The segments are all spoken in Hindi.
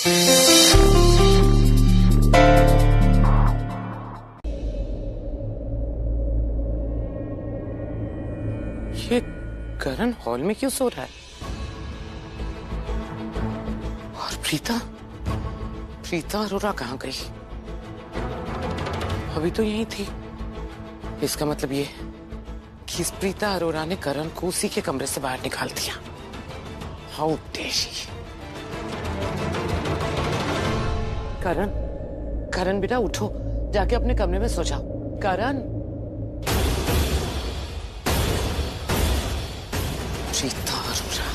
ये करण हॉल में क्यों सो रहा है? और प्रीता अरोरा कहाँ गई? अभी तो यहीं थी। इसका मतलब ये कि इस प्रीता अरोरा ने करण को उसी के कमरे से बाहर निकाल दिया। How dare she. करण बेटा उठो, जाके अपने कमरे में सो जाओ। करण, प्रीता अरोरा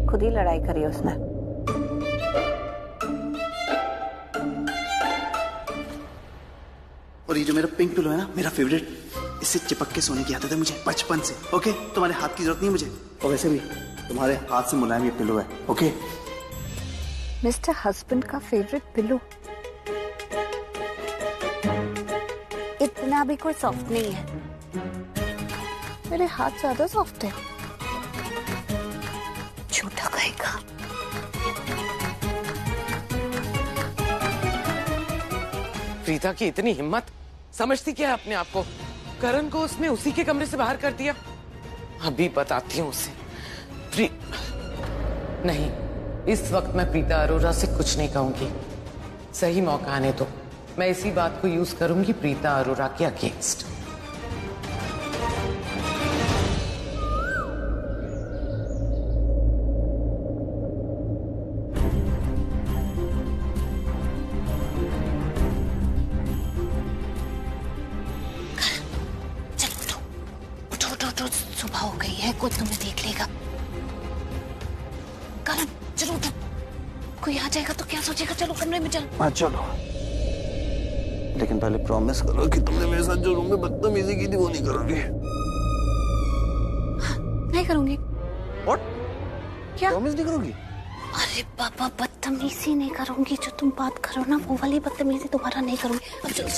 खुद ही लड़ाई करी उसने। और ये जो मेरा पिंक पिलो है ना, मेरा फेवरेट, इससे चिपक के सोने की आदत है मुझे बचपन से। ओके, तुम्हारे हाथ की जरूरत नहीं मुझे, और वैसे भी तुम्हारे हाथ से मुलायम ये पिलो है। ओके मिस्टर हस्बैंड का फेवरेट पिलो इतना भी कोई सॉफ्ट नहीं है। मेरे हाथ ज्यादा सॉफ्ट है। झूठा कहेगा। प्रीता की इतनी हिम्मत, समझती क्या है अपने आप को? करण को उसने उसी के कमरे से बाहर कर दिया। अभी बताती हूँ उसे। नहीं, इस वक्त मैं प्रीता अरोरा से कुछ नहीं कहूंगी। सही मौका आने दो, मैं इसी बात को यूज करूंगी प्रीता अरोरा के अगेंस्ट। सुबह हो गई है, कोई तुम्हें देख लेगा। करण चलो उठो, कोई आ जाएगा तो क्या सोचेगा। चलो कमरे में चलो। हाँ चलो, लेकिन पहले प्रॉमिस करो कि तुमने मेरे साथ जो रूम में बदतमीजी की थी वो नहीं करोगी। नहीं करूंगी। What? क्या प्रॉमिस नहीं करोगी? अरे बाबा, बदतमीजी नहीं करूंगी। जो तुम बात करो ना, वो वाली बदतमीजी दोबारा नहीं करूंगी। अब चलो।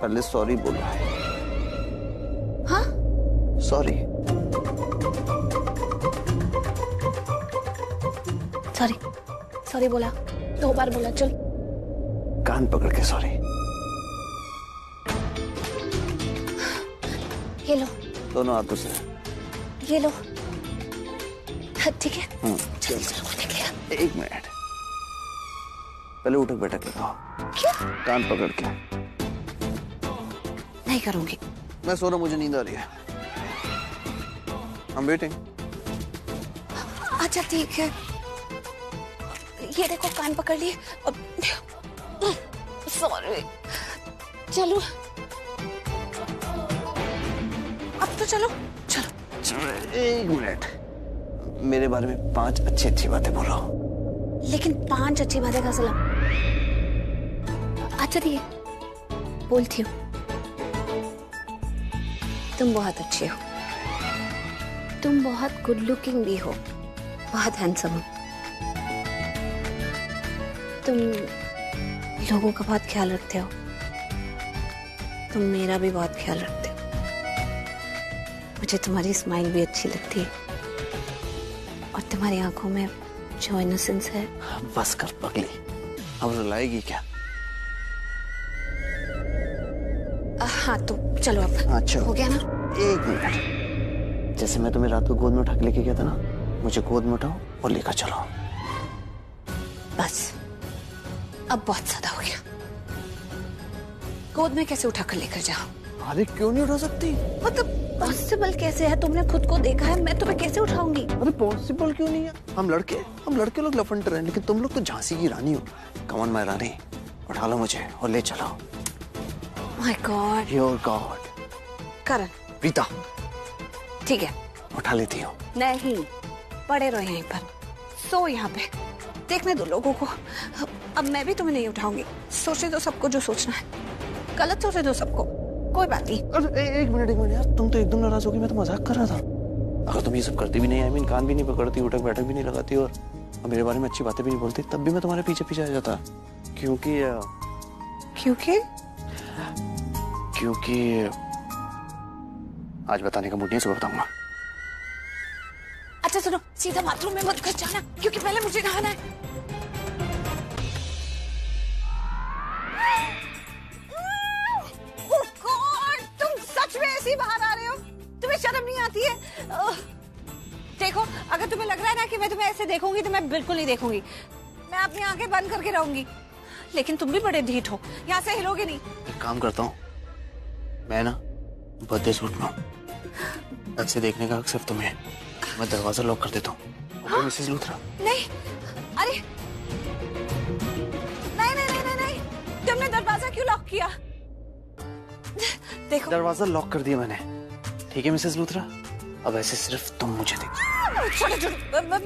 पहले सॉरी बोलो। हाँ सॉरी। सॉरी बोला, 2 बार बोला। चल कान पकड़ के सॉरी। ये लो। दोनों हाथों से। ये लो। ठीक है, चलो देख लिया। 1 मिनट, पहले उठक बैठक के कहो। क्या? कान पकड़ के। नहीं करूंगी। मैं सो रहा, मुझे नींद आ रही है। I'm waiting। अच्छा ठीक है, ये देखो कान पकड़ लिए। सॉरी। चलो अब तो चलो। 1 मिनट, मेरे बारे में 5 अच्छी बातें बोलो। लेकिन 5 अच्छी बातें का सलाम। अच्छा ठीक है, बोलती हूँ। तुम बहुत अच्छे हो, तुम बहुत गुड लुकिंग भी हो, बहुत हैंडसम हो। तुम लोगों का बहुत ख्याल रखते हो, तुम मेरा भी बहुत ख्याल रखते हो। मुझे तुम्हारी स्माइल भी अच्छी लगती है, और तुम्हारी आंखों में जो इनोसेंस है। बस कर पगली, अब रुलाएगी क्या? हाँ तो चलो अब। अच्छा हो गया ना? 1 मिनट, जैसे मैं तुम्हें रात को गोद में उठा के लेके गया था ना, मुझे गोद में उठाओ और लेकर चलो। बस अब बहुत ज्यादा हो गया। गोद में कैसे उठा कर लेकर जाओ? अरे क्यों नहीं उठा सकती? मतलब पॉसिबल कैसे है? तुमने खुद को देखा है, मैं तुम्हें कैसे उठाऊंगी? अरे पॉसिबल क्यों नहीं है? हम लड़के लोग लफंडर हैं, लेकिन तुम लोग तो झांसी की रानी हो। कम ऑन माय रानी, उठा लो मुझे और ले चलो। My God, your God. Karan. Preeta ठीक है, उठा लेती हो? नहीं, पड़े रहो यहीं पर, सो यहाँ पे, देखने दो लोगों को। अब मैं भी तुम्हें नहीं उठाऊंगी। सोचने दो सबको जो सोचना है, गलत सोचने दो सबको, कोई बात नहीं। अरे 1 मिनट यार, तुम तो एकदम नाराज हो गई। मैं तो मजाक कर रहा था। अगर तुम ये सब करती भी नहीं, आई मीन कान भी नहीं पकड़ती, उठक बैठक भी नहीं लगाती और मेरे बारे में अच्छी बातें भी नहीं बोलती, तब भी मैं तुम्हारे पीछे पीछे आ जाता। क्योंकि आज बताने का मूड नहीं है, सुबह बताऊंगा। अच्छा सुनो, सीधा बाथरूम में मत घुस जाना क्योंकि पहले मुझे नहाना है। Oh God, तुम सच में ऐसे ही बाहर आ रहे हो? तुम्हें शर्म नहीं आती है? देखो, अगर तुम्हें लग रहा है ना कि मैं तुम्हें ऐसे देखूंगी तो मैं बिल्कुल नहीं देखूंगी। मैं अपनी आंखें बंद करके रहूंगी। लेकिन तुम भी बड़े ढीठ हो, यहाँ से हिलोगे नहीं। एक काम करता हूँ, मैं ना बर्थडे सूट में हूँ, ऐसे देखने का हक सिर्फ तुम्हें। मैं दरवाजा लॉक कर देता हूँ। हाँ? मिसेस लूथरा। नहीं, अरे नहीं नहीं नहीं नहीं नहीं, तुमने दरवाजा क्यों लॉक किया? देखो, दरवाजा लॉक कर दिया मैंने। ठीक है मिसेस लूथरा, अब ऐसे सिर्फ तुम मुझे देखो। छोड़ो छोड़ो,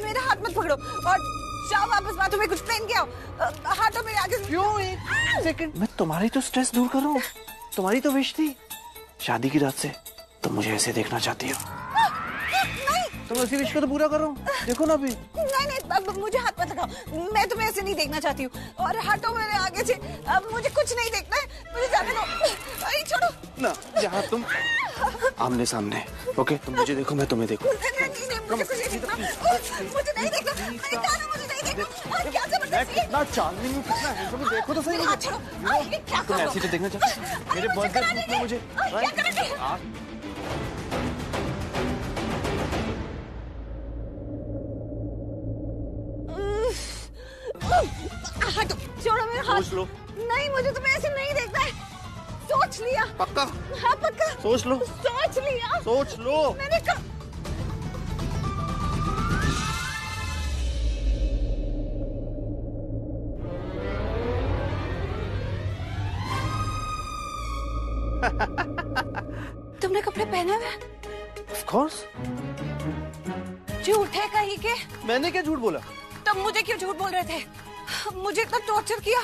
मेरा हाथ मत पकड़ो और जाओ वापस बाथरूम में कुछ पहन के आओ। हाथों मेरे आगे। क्यों? एक सेकंड, मैं तुम्हारी तो स्ट्रेस दूर कर रहा हूँ। तुम्हारी तो विश थी शादी की रात से तुम मुझे ऐसे देखना चाहती हो। नहीं, तुम उसी विश को तो पूरा कर रहा हूँ, देखो ना अभी। नहीं नहीं, मुझे हाथ मत लगाओ, मैं तुम्हें ऐसे नहीं देखना चाहती हूँ। और हटो मेरे आगे से, अब मुझे कुछ नहीं देखना है, मुझे जाने दो। अरे छोड़ो ना, यहाँ तुम आमने सामने। ओके, तुम मुझे देखो, मैं तुम्हें देखूं। मुझे कुछ नहीं देखना, मुझे नहीं देखना, मैंने कहा ना मुझे नहीं देखना। और क्या जबरदस्ती है? कितना चांदनी में कितना है, तुम देखो तो सही। मेरे हाथ छोड़ो, ये क्या तुम कर रहे हो? ऐसे तो देखना चाहती हो मेरे बर्थडे सूट में मुझे। क्या कर रहे हो? हटो, छोड़ो मेरे हाथ। सोच लो। नहीं, मुझे तुम्हें ऐसे नहीं देखना है। सोच लिया। पक्का? हाँ पक्का। सोच लो। सोच लिया। सोच लो। मैंने कहा। तुमने कपड़े पहने हुए? Of course। झूठ है कहीं के? मैंने क्या झूठ बोला? तुम मुझे क्यों झूठ बोल रहे थे? मुझे इतना टॉर्चर किया,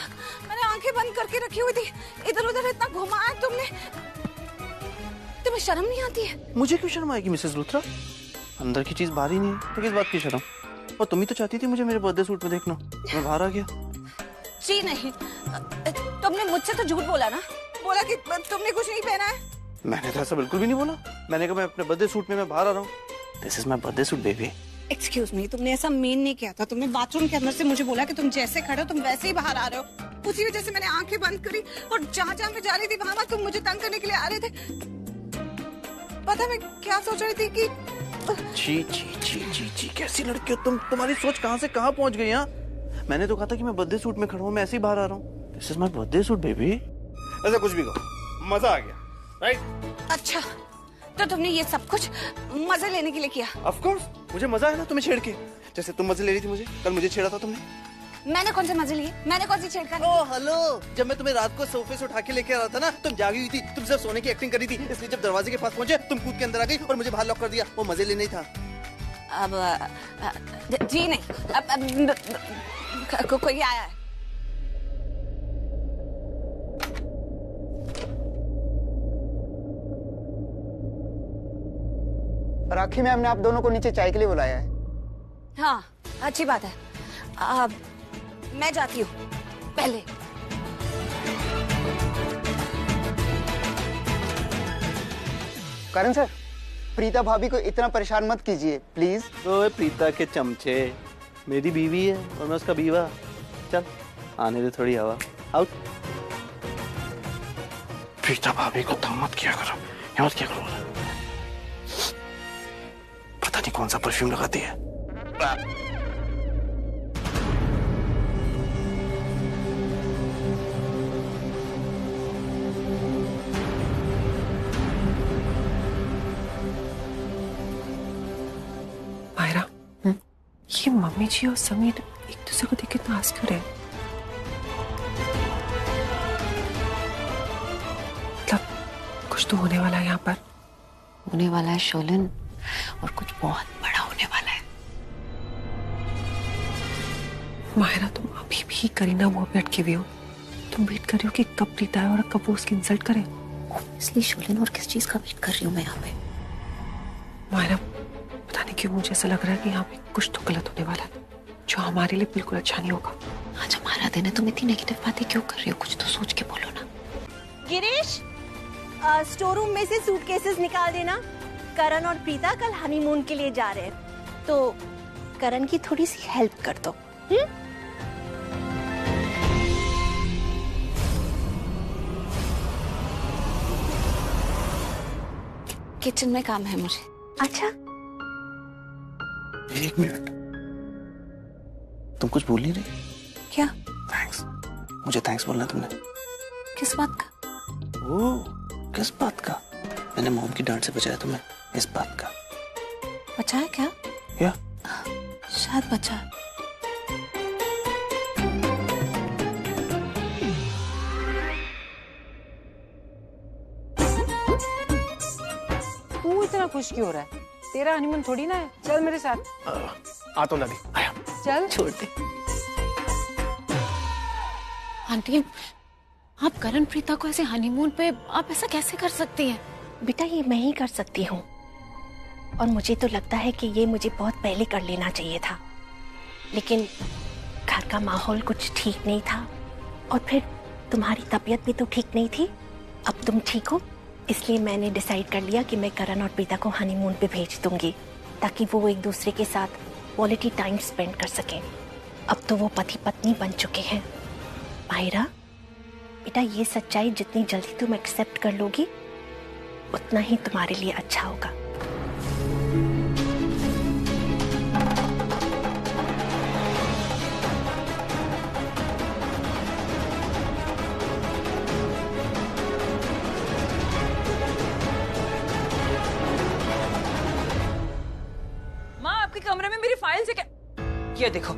मैंने आंखें बंद करके रखी हुई थी, इधर उधर इतना घुमाया तुमने। तुम्हें शर्म नहीं आती है? मुझे क्यों शर्म आएगी मिसेस लूथरा? अंदर की चीज बाहर ही नहीं है तो किस बात की शर्म? और तुम ही तो चाहती थी मुझे मेरे बर्थडे सूट में देखना, मैं बाहर आ गया। जी नहीं, तुमने मुझसे तो झूठ बोला ना, बोला कि तुमने कुछ नहीं पहना है। मैंने तो ऐसा बिल्कुल भी नहीं बोला। मैंने कहा मैं अपने बर्थडे सूट में मैं बाहर आ रहा हूँ। This is my birthday suit baby. Excuse me, तुमने ऐसा मीन नहीं किया था। तुमने बाथरूम के अंदर से मुझे बोला कि तुम जैसे खड़े हो तुम वैसे ही बाहर आ रहे हो। उसी वजह से मैंने आंखें बंद करी और जहाँ जहाँ मैं जा रही थी वहां तुम मुझे तंग करने के लिए आ रहे थे। पता मैं क्या सोच रही थी कि जी जी जी जी जी, कैसी लड़की हो तुम? तुम्हारी सोच कहाँ से कहाँ पहुँच गई? यहाँ मैंने तो कहा था कि मैं बर्थडे सूट में खड़ा हूँ, मैं ऐसे ही बाहर आ रहा हूँ। This is my birthday suit baby. ऐसा कुछ भी कहो, मजा आ गया, राइट? अच्छा, तो तुमने ये सब कुछ मजे लेने के लिए किया? ऑफ कोर्स, मुझे मजा है ना तुम्हें छेड़ के, जैसे तुम मजे ले रही थी मुझे। कल मुझे छेड़ा था तुमने। मैंने कौन से मजे लिए? मैंने कौन सी छेड़खानी? ओह हेलो, जब मैं तुम्हें रात को सोफे से उठा के लेके आ रहा था ना, तुम जागी हुई थी, तुम सिर्फ सोने की एक्टिंग कर रही थी। इसलिए जब दरवाजे के पास पहुंचे तुम कूद के अंदर आ गई और मुझे बाहर लॉक कर दिया। वो मजे लेने ही था। अब जी नहीं, अब कोई आया है। राखी मैम ने आप दोनों को नीचे चाय के लिए बुलाया है। हाँ, अच्छी बात है। अब मैं जाती हूँ पहले। करण सर, प्रीता भाभी को इतना परेशान मत कीजिए प्लीज। ओए प्रीता के चमचे, मेरी बीवी है और मैं उसका बीवा। चल आने दे थोड़ी हवा। आउट। प्रीता भाभी को तंग मत किया करो, यहाँ क्या करो? पता नहीं कौन सा परफ्यूम लगाती है। मायरा, ये मम्मी जी और समीर एक दूसरे को देख के इतना हंस क्यों रहे? मतलब कुछ तो होने वाला है यहाँ पर। होने वाला है शोलन, और कुछ बहुत बड़ा होने वाला है। मायरा, तुम अभी भी करीना मुंह पे अटके हुए हो। तुम वेट कर रही हो कि कब प्रीता है और कब वो उसकी इंसल्ट करे। इसलिए शोलन, और किस चीज का वेट कर रही हूँ मैं यहाँ पे? मायरा, पता नहीं क्यों मुझे ऐसा लग रहा है कि यहाँ पे कुछ तो गलत होने वाला है जो हमारे लिए बिल्कुल अच्छा नहीं होगा। आज हमारा दिन है, तुम इतनी नेगेटिव बातें क्यों कर रही हो? कुछ तो सोच के बोलो ना। गिरीश, स्टोर रूम में से सूटकेसेस निकाल देना। करण और प्रीता कल हनीमून के लिए जा रहे हैं। तो करण की थोड़ी सी हेल्प कर दो। किचन में काम है मुझे। अच्छा, एक मिनट, तुम कुछ बोल नहीं रही? क्या? थैंक्स, मुझे थैंक्स बोलना तुमने। किस बात का? ओ, किस बात का? मैंने मॉम की डांट से बचाया तुम्हें, इस बात का। बचाया क्या? क्या? शायद बचा। तू इतना खुश क्यों हो रहा है? तेरा हनीमून थोड़ी ना है। चल मेरे साथ। आता हूँ दादी, आया। चल। छोड़ दे। आंटी, आप करण प्रीता को ऐसे हनीमून पे आप ऐसा कैसे कर सकती हैं? बेटा ये मैं ही कर सकती हूँ, और मुझे तो लगता है कि ये मुझे बहुत पहले कर लेना चाहिए था, लेकिन घर का माहौल कुछ ठीक नहीं था, और फिर तुम्हारी तबीयत भी तो ठीक नहीं थी। अब तुम ठीक हो, इसलिए मैंने डिसाइड कर लिया कि मैं करण और प्रीता को हनीमून पे भेज दूंगी, ताकि वो एक दूसरे के साथ क्वालिटी टाइम स्पेंड कर सकें। अब तो वो पति पत्नी बन चुके हैं। माहिरा बेटा, ये सच्चाई जितनी जल्दी तुम एक्सेप्ट कर लोगी उतना ही तुम्हारे लिए अच्छा होगा। माँ, आपके कमरे में मेरी फाइल से क्या? ये देखो,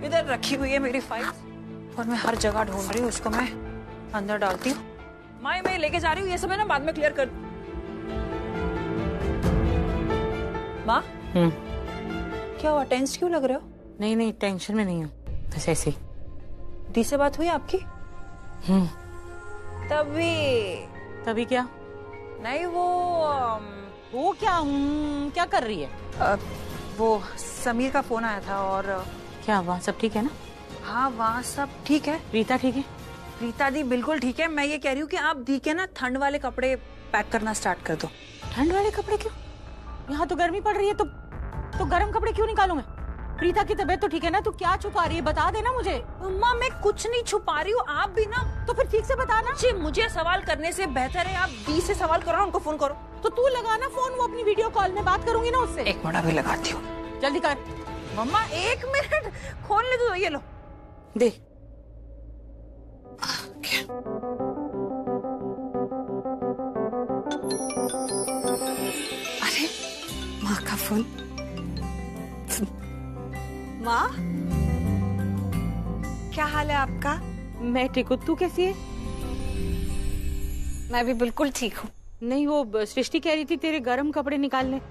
इधर रखी हुई है मेरी फाइल, और मैं हर जगह ढूंढ रही हूँ उसको। मैं अंदर डालती हूँ। माँ, मैं लेके जा रही हूँ, ये सब है ना बाद में क्लियर कर। माँ, क्या हुआ? टेंस क्यों लग रहे हो? नहीं नहीं, टेंशन में नहीं हूँ, बस ऐसे ही। दी से बात हुई आपकी? तभी क्या? नहीं, वो क्या कर रही है? वो समीर का फोन आया था, और क्या वहाँ सब ठीक है ना? हाँ, वहाँ सब ठीक है। प्रीता ठीक है? प्रीता दी बिल्कुल ठीक है। मैं ये कह रही हूँ कि आप दी के ना ठंड वाले कपड़े पैक करना स्टार्ट कर दो। ठंड वाले कपड़े क्यों? यहाँ तो गर्मी पड़ रही है, तो गर्म कपड़े क्यों निकालूं मैं? प्रीता की तबीयत तो ठीक है ना? तू क्या छुपा रही है, बता देना मुझे। अम्मा, मैं कुछ नहीं छुपा रही हूँ, आप भी ना। तो फिर ठीक से बताना। जी, मुझे सवाल करने से बेहतर है आप दी से सवाल करो, उनको फोन करो। तो तू लगाना फोन, वो अपनी वीडियो कॉल में बात करूंगी ना उससे। एक मिनट, अभी लगाती हूँ। जल्दी कर। मम्मा, एक मिनट, खोल ले दो। ये लो, दे। अरे माँ का फोन। माँ, क्या हाल है आपका? मैं ठीक हूँ, तू कैसी है? मैं भी बिल्कुल ठीक हूँ। नहीं, वो सृष्टि कह रही थी तेरे गर्म कपड़े निकालने।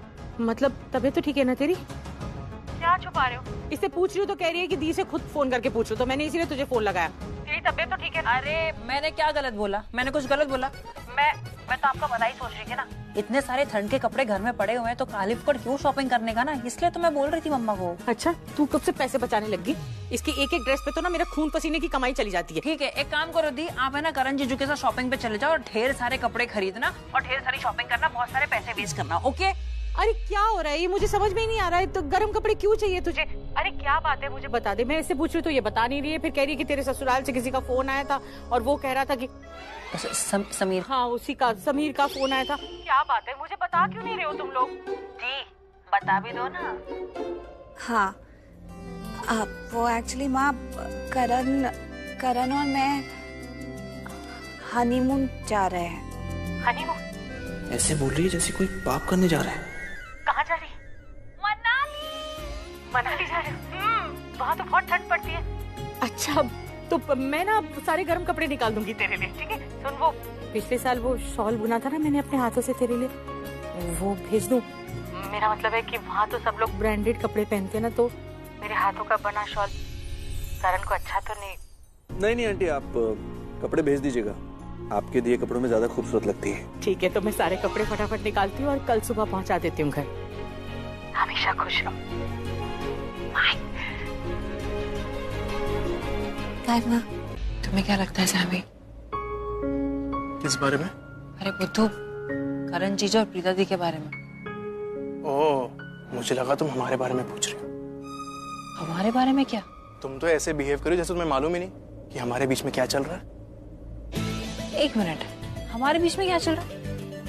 मतलब तबीयत तो ठीक है ना तेरी? क्या छुपा रहे हो? इससे पूछ रही हूँ तो कह रही है कि दी से खुद फोन करके पूछ लो, तो मैंने इसीलिए तुझे फोन लगाया। तेरी तबीयत तो ठीक है? अरे मैंने क्या गलत बोला? मैंने कुछ गलत बोला? मैं तो आपका भला ही सोच रही थी ना। इतने सारे ठंड के कपड़े घर में पड़े हुए हैं, तो काली फुकड़ क्यों शॉपिंग करने का ना, इसलिए तो मैं बोल रही थी मम्मा को। अच्छा, तू कब से पैसे बचाने लगी? इसकी एक एक ड्रेस पे तो ना मेरा खून पसीने की कमाई चली जाती है। ठीक है, एक काम करो दी, आप है ना करण जीजू के साथ शॉपिंग पे चले जाओ, और ढेर सारे कपड़े खरीदना और ढेर सारी शॉपिंग करना, बहुत सारे पैसे वेस्ट करना। ओके? अरे क्या हो रहा है ये, मुझे समझ में ही नहीं आ रहा है। तो गर्म कपड़े क्यों चाहिए तुझे? अरे क्या बात है, मुझे बता दे। मैं इससे पूछ रही हूँ तो ये बता नहीं रही है, फिर कह रही है कि तेरे ससुराल से किसी का फोन आया था और वो कह रहा था कि समीर। हाँ, उसी का, समीर का फोन आया था। क्या बात है, मुझे बता क्यों नहीं रहे हो तुम लोग? जी, बता भी दो ना। हाँ, वो एक्चुअली माँ, करण और मैं हनीमून जा रहे हैं। हनीमून? ऐसे बोल रही है जैसे कोई पाप करने जा रहा है। कहाँ जा रही? मनाली जा रहे हो? वहाँ तो बहुत ठंड पड़ती है। अच्छा, तो मैं ना सारे गर्म कपड़े निकाल दूंगी तेरे लिए, ठीक है? सुन, वो पिछले साल वो शॉल बुना था ना मैंने अपने हाथों से तेरे लिए, वो भेज दूं? मेरा मतलब है कि वहाँ तो सब लोग ब्रांडेड कपड़े पहनते हैं ना, तो मेरे हाथों का बना शॉल करण को अच्छा तो नहीं? नहीं आंटी, आप कपड़े भेज दीजिएगा, आपके दिए कपड़ों में ज्यादा खूबसूरत लगती है। ठीक है, तो मैं सारे कपड़े फटाफट निकालती हूँ और कल सुबह पहुँचा देती हूँ घर। हमेशा खुश रहो। तुम्हें क्या लगता है साहबी? किस बारे में? अरे बुद्धू, करण जीजा और प्रीता दी के बारे में। ओह, मुझे लगा तुम हमारे बारे में पूछ रही हो। हमारे बारे में क्या? तुम तो ऐसे बिहेव करो जैसे तुम्हें मालूम ही नहीं कि हमारे बीच में क्या चल रहा है। एक मिनट, हमारे बीच में क्या चल रहा है?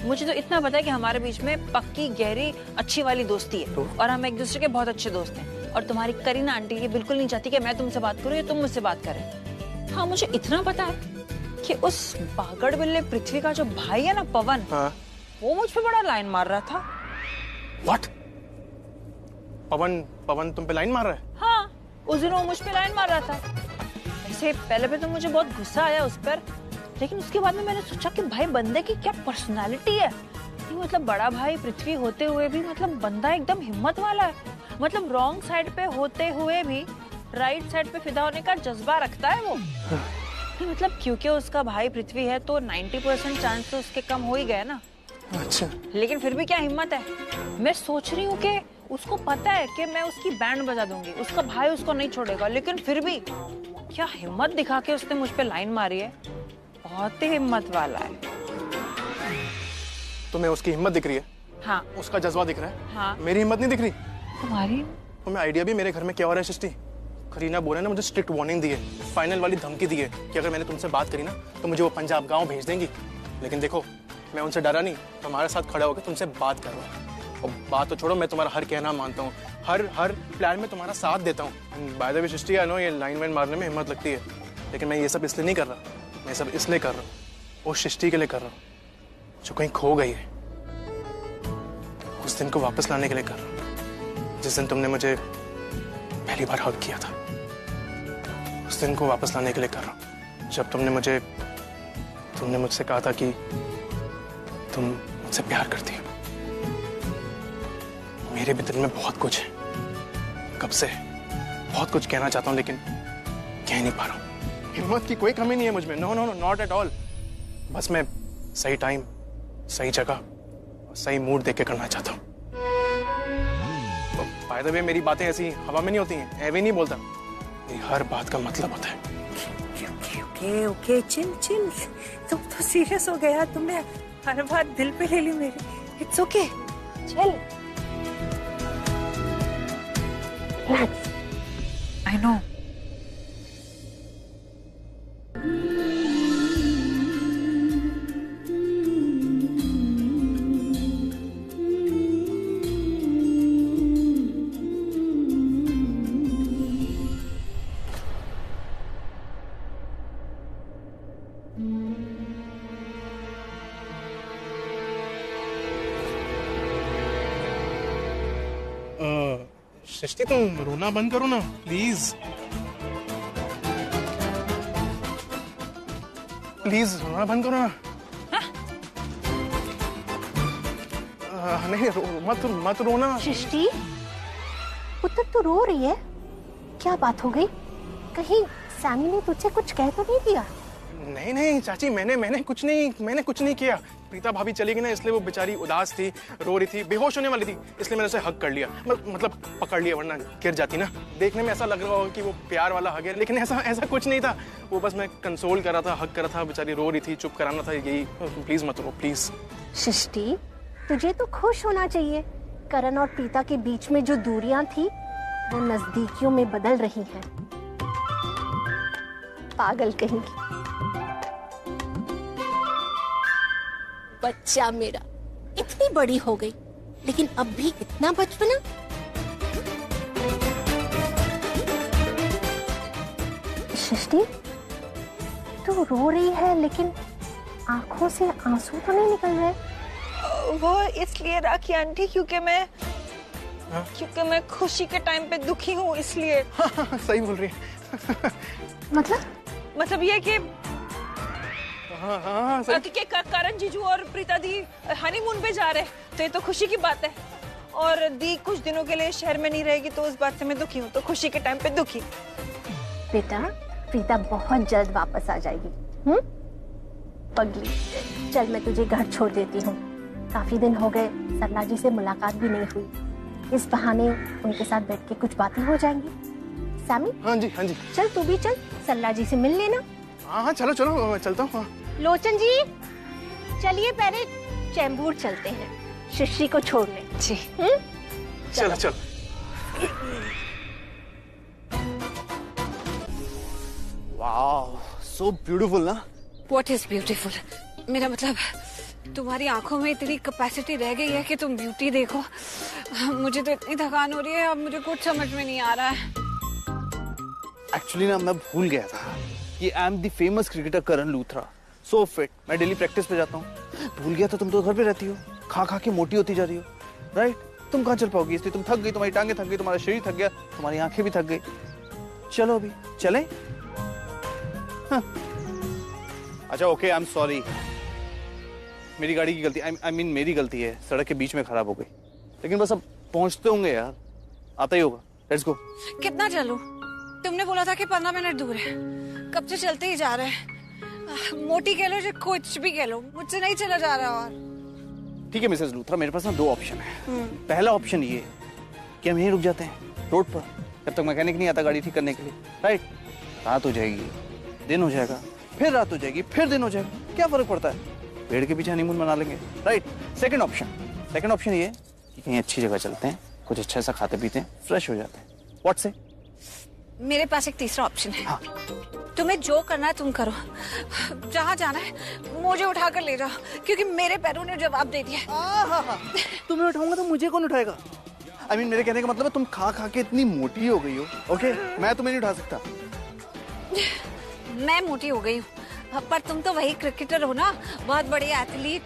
मुझे तो इतना पता है कि हमारे बीच में पक्की गहरी अच्छी वाली दोस्ती है और हम एक दूसरे के बहुत अच्छे दोस्त हैं। और तुम्हारी करीना आंटी ये बिल्कुल नहीं चाहती कि मैं तुमसे बात करूं या तुम मुझसे बात करें। हाँ, मुझे इतना पता है कि उस बागड़ बिल्ले पृथ्वी का जो भाई है ना पवन, हाँ? वो मुझ पे बड़ा लाइन मार रहा था। What? पवन तुम पे लाइन मार रहा है? हाँ, उस दिन वो मुझ पे लाइन मार रहा था। ऐसे पहले पे तो मुझे बहुत गुस्सा आया उस पर, लेकिन उसके बाद में मैंने सोचा कि भाई बंदे की क्या पर्सनालिटी है। मतलब बड़ा भाई पृथ्वी होते हुए भी मतलब बंदा एकदम हिम्मत वाला है। मतलब रॉन्ग साइड पे होते हुए भी राइट साइड पे फिदा होने का जज्बा रखता है वो। मतलब क्योंकि उसका भाई पृथ्वी है तो 90% चांस तो उसके कम हो ही गए ना। अच्छा। लेकिन फिर भी क्या हिम्मत है। मैं सोच रही हूँ कि उसको पता है कि मैं उसकी बैंड बजा दूंगी, उसका भाई उसको नहीं छोड़ेगा, लेकिन फिर भी क्या हिम्मत दिखा के उसने मुझ पे लाइन मारी है। बहुत ही हिम्मत वाला है। तुम्हें उसकी हिम्मत दिख रही है? हाँ। उसका जज्बा दिख रहा है? हाँ। मेरी हिम्मत नहीं दिख रही? तुम्हारी? तुम्हें आइडिया भी मेरे घर में क्या हो रहा है सृष्टि? करीना बोले ने मुझे स्ट्रिक्ट वार्निंग दी है, फाइनल वाली धमकी दी है कि अगर मैंने तुमसे बात करी ना तो मुझे वो पंजाब गांव भेज देंगी। लेकिन देखो, मैं उनसे डरा नहीं, तुम्हारे साथ खड़ा होकर तुमसे बात कर रहा हूँ। और बात तो छोड़ो, मैं तुम्हारा हर कहना मानता हूँ, हर प्लान में तुम्हारा साथ देता हूँ। By the way Srishti, I know ये लाइन वाइन मारने में हिम्मत लगती है, लेकिन मैं ये सब इसलिए नहीं कर रहा। मैं सब इसलिए कर रहा हूँ, वो सृष्टि के लिए कर रहा हूँ जो कहीं खो गई है। उस दिन को वापस लाने के लिए कर रहा हूँ जिस दिन तुमने मुझे पहली बार हग किया था। उस दिन को वापस लाने के लिए कर रहा हूँ जब तुमने मुझसे कहा था कि तुम मुझसे प्यार करती हो। मेरे भी दिल में बहुत कुछ है, कब से बहुत कुछ कहना चाहता हूँ लेकिन कह नहीं पा रहा हूँ। हिम्मत की कोई कमी नहीं है मुझ में, no no no, not at all. बस मैं सही टाइम, सही जगह और सही मूड देख के करना चाहता हूँ। बाय द वे मेरी बातें ऐसी हवा में नहीं होती हैं, ऐवे नहीं बोलता। मेरी हर बात का मतलब होता है। Okay okay, chill chill. तुम तो सीरियस हो गया, तुमने हर बात दिल पे ले ली मेरी। इट्स ओके, चल। I know. सृष्टि, तुम रोना बंद करो ना प्लीज। प्लीज रोना बंद करो ना। नहीं मत रोना। सृष्टि, पुत्र तू रो रही है, क्या बात हो गई? कहीं सैमी ने तुझसे कुछ कह तो नहीं दिया? नहीं चाची, मैंने कुछ नहीं किया। प्रीता भाभी चली गई ना, इसलिए वो बेचारी उदास थी, रो रही थी, बेहोश होने वाली थी, इसलिए मैंने उसे हग कर लिया। मतलब पकड़ लिया, वरना गिर जाती ना। देखने में ऐसा लग रहा होगा कि वो प्यार वाला हग है, लेकिन ऐसा कुछ नहीं था। वो बस मैं कंसोल कर रहा था, हग कर रहा था। बेचारी रो रही थी, चुप कराना था, यही। प्लीज मत रो, प्लीज। सृष्टि, तुझे तो खुश होना चाहिए। करण और प्रीता के बीच में जो दूरियां थी वो नजदीकियों में बदल रही हैं। पागल कहेंगी। बच्चा मेरा, इतनी बड़ी हो गई लेकिन अब भी इतना बचपना। सृष्टि, तू रो रही है लेकिन आंखों से आंसू तो नहीं निकल रहे? वो इसलिए राखी आंटी क्योंकि मैं खुशी के टाइम पे दुखी हूँ, इसलिए। सही बोल रही है। मतलब ये कि करण जीजू और प्रीता दी हनीमून पे जा रहे, तो ये तो खुशी की बात है। और दी कुछ दिनों के लिए शहर में नहीं रहेगी, तो उस बात से मैं दुखी हूँ, तो खुशी के टाइम पे दुखी। बेटा, प्रीता बहुत जल्द वापस आ जाएगी। पगली, चल मैं तुझे घर छोड़ देती हूँ। काफी दिन हो गए सरला जी से मुलाकात भी नहीं हुई। इस बहाने उनके साथ बैठ के कुछ बातें हो जाएंगी। सैमी? हाँ जी। चल तू भी चल, सरला जी से मिल लेना। हाँ चलो मैं चलता हूँ। लोचन जी, चलिए पहले चैम्बूर चलते हैं सृष्टि को छोड़ने। जी। चलो चलो। वाओ, सो ब्यूटीफुल ना। What is beautiful? मेरा मतलब तुम्हारी आंखों में इतनी कैपेसिटी रह गई है कि तुम ब्यूटी देखो। मुझे तो इतनी थकान हो रही है, अब मुझे कुछ समझ में नहीं आ रहा है। एक्चुअली ना मैं भूल गया था कि I am the famous cricketer Karan Luthra, so fit. मैं डेली प्रैक्टिस पे जाता हूँ। भूल गया था, तुम तो घर पे रहती हो, खा खा के मोटी होती जा रही हो, राइट? तुम कहाँ चल पाओगी, इसलिए तुम थक गई, तुम्हारी टांगे थक गई, तुम्हारा शरीर थक गया, तुम्हारी आंखें भी थक गई। चलो अभी चलें? हाँ। अच्छा ओके, आई एम सॉरी, मेरी गाड़ी की गलती, आई मीन मेरी गलती है, सड़क के बीच में खराब हो गई। लेकिन बस अब पहुंचते होंगे यार, आता ही होगा। Let's go. कितना चलूं? तुमने बोला था कि 15 मिनट दूर है, कब से चलते ही जा रहे हैं। मोटी कह लो, कुछ भी कह लो, मुझसे नहीं चला जा रहा। और ठीक है मिसेस लूथरा, मेरे पास ना 2 ऑप्शन है। पहला ऑप्शन ये कि हम यहीं रुक जाते हैं रोड पर, जब तक मैकेनिक नहीं आता गाड़ी ठीक करने के लिए, राइट? रात हो जाएगी, दिन हो जाएगा, फिर रात हो जाएगी, फिर दिन हो जाएगा, क्या फर्क पड़ता है? पेड़ के पीछे हनीमून मना लेंगे, राइट? सेकंड ऑप्शन ये कि कहीं अच्छी जगह चलते हैं, कुछ अच्छा सा खाते पीते हैं, फ्रेश हो जाते हैं। व्हाट से? मेरे पास एक तीसरा ऑप्शन है। हाँ। तुम्हें जो करना है तुम करो, जहाँ जाना है मुझे उठा कर ले जाओ, क्योंकि मेरे पैरों ने जवाब दे दिया। तुम्हें उठाऊंगा तो मुझे कौन उठाएगा? आई मीन मेरे कहने का मतलब है तुम खा खा के इतनी मोटी हो गई हो, ओके? मैं तुम्हें नहीं उठा सकता। मैं मोटी हो गई हूँ, पर तुम तो वही क्रिकेटर हो ना, बहुत बड़े एथलीट,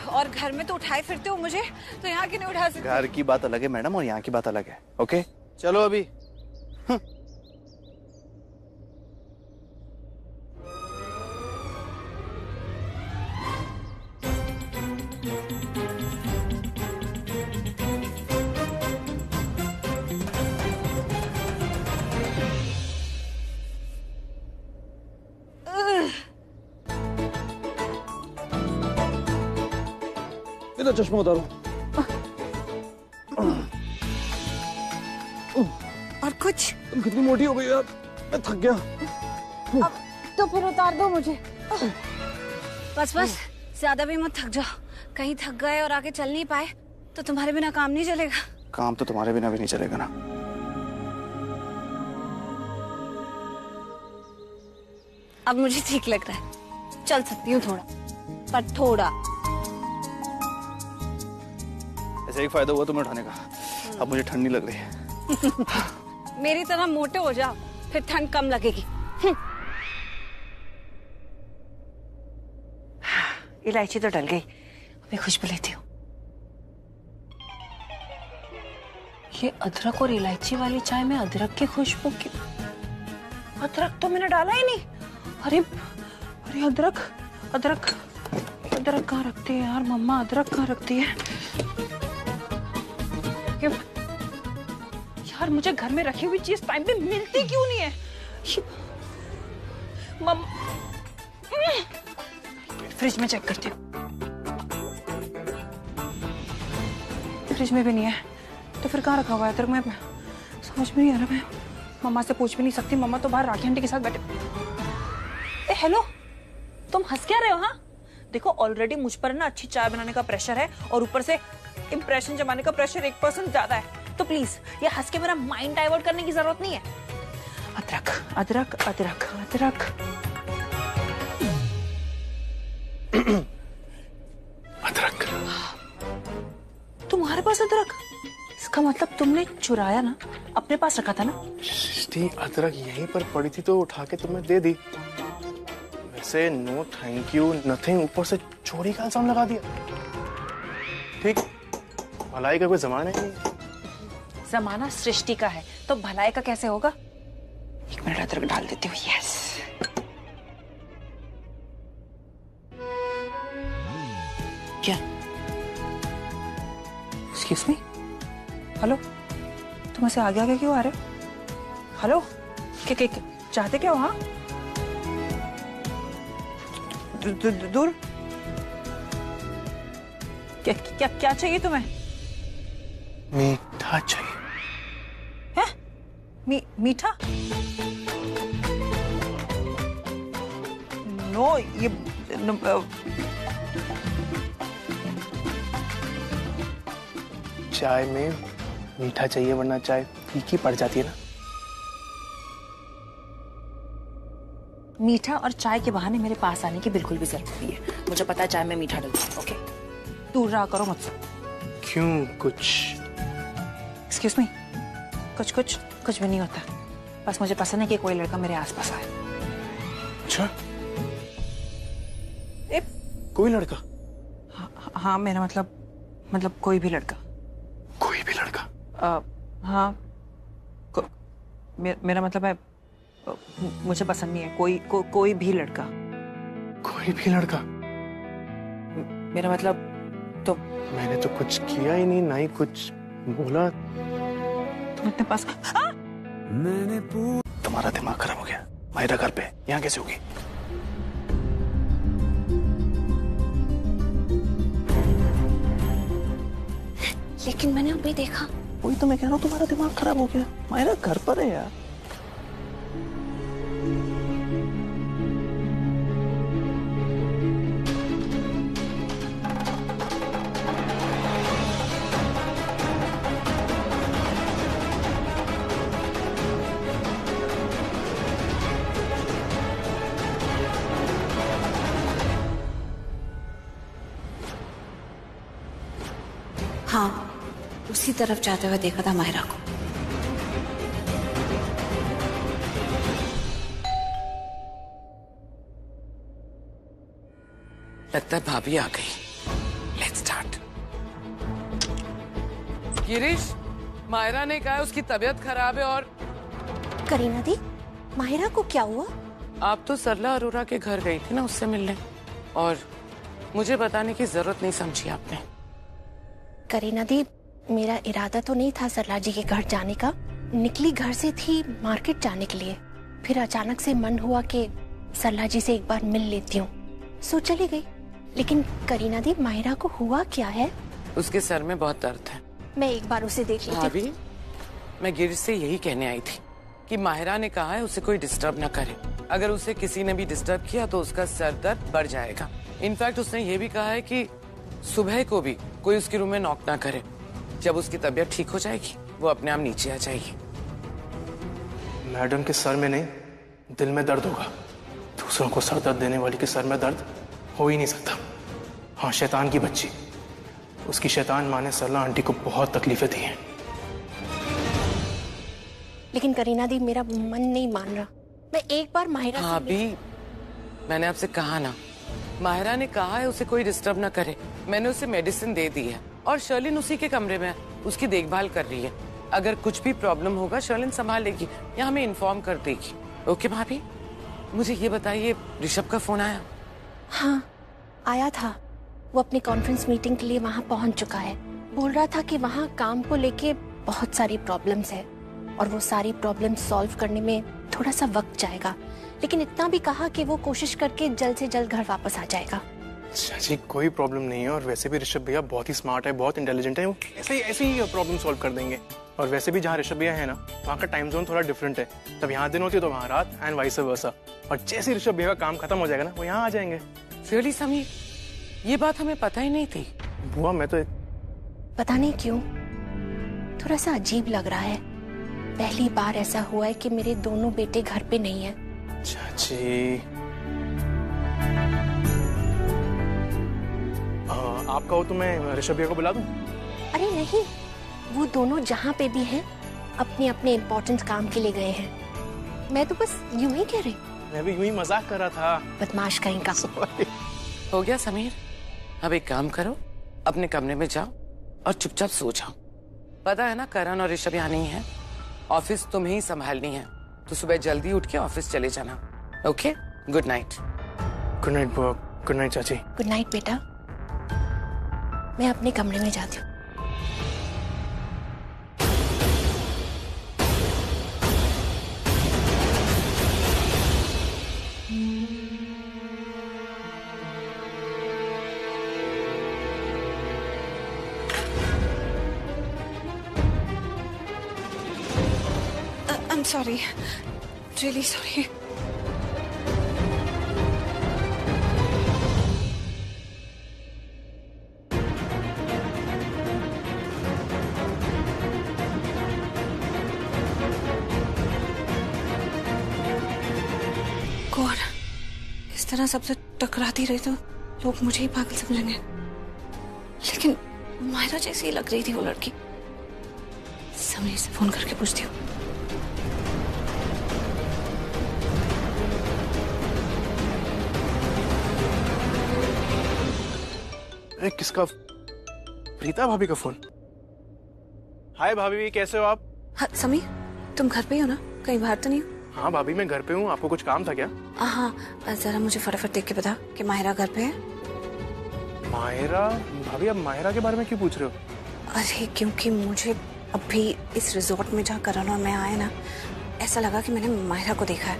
और घर में तो उठाए फिरते हो मुझे, तो यहाँ क्यों नहीं उठा सकते? घर की बात अलग है मैडम, और यहाँ की बात अलग है, ओके? चलो अभी। इधर चश्मा उतारो। और कुछ? तुम कितनी मोटी हो गई यार, मैं थक गया। अब तो फिर उतार दो मुझे। बस बस, ज्यादा भी मत थक जाओ, कहीं थक गए और आगे चल नहीं पाए तो तुम्हारे बिना काम नहीं चलेगा। काम तो तुम्हारे बिना भी नहीं चलेगा ना। अब मुझे ठीक लग रहा है, चल सकती हूँ थोड़ा, पर थोड़ा। ऐसे एक फायदा हुआ तुम्हें उठाने का, अब मुझे ठंड नहीं लग रही है। मेरी तरह मोटे हो जाओ, फिर ठंड कम लगेगी। इलायची तो डल गई, अभी खुशबू लेती हूँ। ये अदरक और इलायची वाली चाय में अदरक की खुशबू क्यों? अदरक तो मैंने डाला ही नहीं। अरे अरे अदरक अदरक अदरक कहाँ रखती है यार मम्मा, अदरक कहाँ रखती है यार? मुझे घर में रखी हुई चीज टाइम पे मिलती क्यों नहीं है? फ्रिज में चेक करती हूँ, फ्रिज में भी नहीं है, तो फिर कहाँ रखा हुआ है अदरक? मैं समझ में नहीं आ रहा। मैं मम्मा से पूछ भी नहीं सकती, मम्मा तो बाहर राखी आंटी के साथ बैठे। हेलो, तुम हंस क्या रहे हो? हाँ देखो, ऑलरेडी मुझ पर ना अच्छी चाय बनाने का प्रेशर है, और ऊपर से इंप्रेशन जमाने का प्रेशर 1% ज्यादा है, तो प्लीज ये हंस के मेरा माइंड डाइवर्ट करने की जरूरत नहीं है। अदरक अदरक अदरक अदरक अदरक। तुम्हारे पास अदरक? इसका मतलब तुमने चुराया ना, अपने पास रखा था ना? सृष्टि, अदरक यहीं पर पड़ी थी तो उठा के तुम्हें दे दी। वैसे नो थैंक यू नथिंग, ऊपर से चोरी का इल्जाम लगा दिया। ठीक, भलाई का कोई जमाना ही नहीं। जमाना सृष्टि का है तो भलाई का कैसे होगा? 1 मिनट अदरक डाल देती हूँ। यस, क्या? एक्सक्यूज मी, हेलो, तुम ऐसे आगे आगे क्यों आ रहे हो? हेलो, क्या चाहते क्या हो? हाँ दूर क्या क्या क्या चाहिए तुम्हें? मीठा चाहिए। है? मीठा? नो, ये चाय में मीठा चाहिए वरना चाय फीकी पड़ जाती है ना। मीठा और चाय के बहाने मेरे पास आने की बिल्कुल भी जरूरत नहीं है। मुझे पता है चाय में मीठा डलता है। ओके, दूर रहा करो मुझसे। क्यों? कुछ एक्सक्यूज मी, कुछ भी नहीं होता। बस मुझे पसंद है कि कोई लड़का मेरे आसपास आए। अच्छा, कोई लड़का? हाँ, मेरा मतलब कोई भी लड़का। कोई भी लड़का? हाँ, मेरा मतलब है मुझे पसंद नहीं है कोई भी लड़का। कोई भी लड़का? मेरा मतलब तो मैंने तो कुछ किया ही नहीं, ना ही कुछ बोला। तुम इतने पास। तुम्हारा दिमाग खराब हो गया। मायरा घर पे, यहाँ कैसे होगी? लेकिन मैंने अभी देखा। वही तो मैं कह रहा हूँ, तुम्हारा दिमाग खराब हो गया। मायरा घर पर है यार। हाँ, उसी तरफ जाते हुए देखा था माहिरा को। लगता है भाभी आ गई। Let's start. गिरीश, मायरा ने कहा है उसकी तबीयत खराब है। और करीना दी, माहिरा को क्या हुआ? आप तो सरला अरोरा के घर गई थी ना उससे मिलने, और मुझे बताने की जरूरत नहीं समझी आपने। करीना दी, मेरा इरादा तो नहीं था सरला जी के घर जाने का। निकली घर से थी मार्केट जाने के लिए, फिर अचानक से मन हुआ कि सरला जी से एक बार मिल लेती हूँ, सो चली गई। लेकिन करीना दी, माहिरा को हुआ क्या है? उसके सर में बहुत दर्द है। मैं एक बार उसे देख लेती। भाभी, मैं गिरीश से यही कहने आई थी कि माहिरा ने कहा है उसे कोई डिस्टर्ब ना करे। अगर उसे किसी ने भी डिस्टर्ब किया तो उसका सर दर्द बढ़ जाएगा। इनफैक्ट उसने ये भी कहा है कि सुबह को भी कोई उसके रूम में नॉक ना करे। जब उसकी तबीयत ठीक हो जाएगी वो अपने आप नीचे आ जाएगी। मैडम के सर में नहीं, दिल में दर्द होगा। दूसरों को सर दर्द देने वाली के सर में दर्द हो ही नहीं सकता। हाँ, शैतान की बच्ची, उसकी शैतान माँ ने सरला आंटी को बहुत तकलीफें दी हैं। लेकिन करीना दी, मेरा मन नहीं मान रहा। मैं एक बार माहिरा से भाभी, मैंने आपसे कहा ना, माहिरा ने कहा है उसे कोई डिस्टर्ब ना करे। मैंने उसे मेडिसिन दे दी है और शर्लिन उसी के कमरे में है, उसकी देखभाल कर रही है। अगर कुछ भी प्रॉब्लम होगा शर्लिन संभाल लेगी या हमें इन्फॉर्म कर देगी। ओके भाभी, मुझे ये बताइए, ऋषभ का फोन आया? हाँ, आया था। वो अपनी कॉन्फ्रेंस मीटिंग के लिए वहाँ पहुँच चुका है। बोल रहा था कि वहाँ काम को लेके बहुत सारी प्रॉब्लम्स है और वो सारी प्रॉब्लम सॉल्व करने में थोड़ा सा वक्त जाएगा। लेकिन इतना भी कहा कि वो कोशिश करके जल्द से जल्द घर वापस आ जाएगा। अच्छा जी, कोई प्रॉब्लम नहीं है। और वैसे भी ऋषभ भैया बहुत ही स्मार्ट है, बहुत इंटेलिजेंट है। वो ऐसे ही प्रॉब्लम सॉल्व कर देंगे। और वैसे भी जहाँ ऋषभ भैया है ना, वहाँ का टाइम जोन थोड़ा डिफरेंट है। तब यहाँ दिन होती है तो वहाँ रात, एंड वाइस वर्सा। और जैसे ऋषभ भैया का काम खत्म हो जाएगा ना, वो यहाँ आ जाएंगे। रियली समीर, ये बात हमें पता ही नहीं थी। बुआ, मैं तो पता नहीं क्यों थोड़ा सा अजीब लग रहा है। पहली बार ऐसा हुआ है कि मेरे दोनों बेटे घर पे नहीं है। चाची, आप कहो तो मैं ऋषभ भैया को बुला दूं? अरे नहीं, वो दोनों जहाँ पे भी हैं अपने अपने इम्पोर्टेंट काम के लिए गए हैं। मैं तो बस यूं ही कह रही। मैं भी यूं ही मजाक कर रहा था। बदमाश कहीं का। हो गया समीर, अब एक काम करो, अपने कमरे में जाओ और चुपचाप सो जाओ। पता है ना, करण और ऋषभ यहाँ नहीं है। ऑफिस तुम्हें ही संभालनी है, तो सुबह जल्दी उठ के ऑफिस चले जाना। Okay, good night. Good night बुआ। गुड नाइट चाची। गुड नाइट बेटा, मैं अपने कमरे में जाती हूँ। I'm sorry, really sorry. तरह सबसे टकराती रही तो लोग मुझे ही पागल समझेंगे, लेकिन मायरा जैसी ही लग रही थी वो लड़की। समीर से फोन करके पूछती हूँ। किसका? प्रीता भाभी का फोन। हाय भाभी, कैसे हो आप? हाँ समीर, तुम घर पे ही हो ना? कहीं बाहर तो नहीं हो? हाँ भाभी, मैं घर पे हूँ। आपको कुछ काम था क्या? हाँ, जरा मुझे फटाफट देख के बता कि माहिरा घर पे है। माहिरा? भाभी आप माहिरा के बारे में क्यों पूछ रहे हो? अरे क्योंकि मुझे अभी इस रिजॉर्ट में जहाँ करण और मैं आए ना, ऐसा लगा कि मैंने माहिरा को देखा है।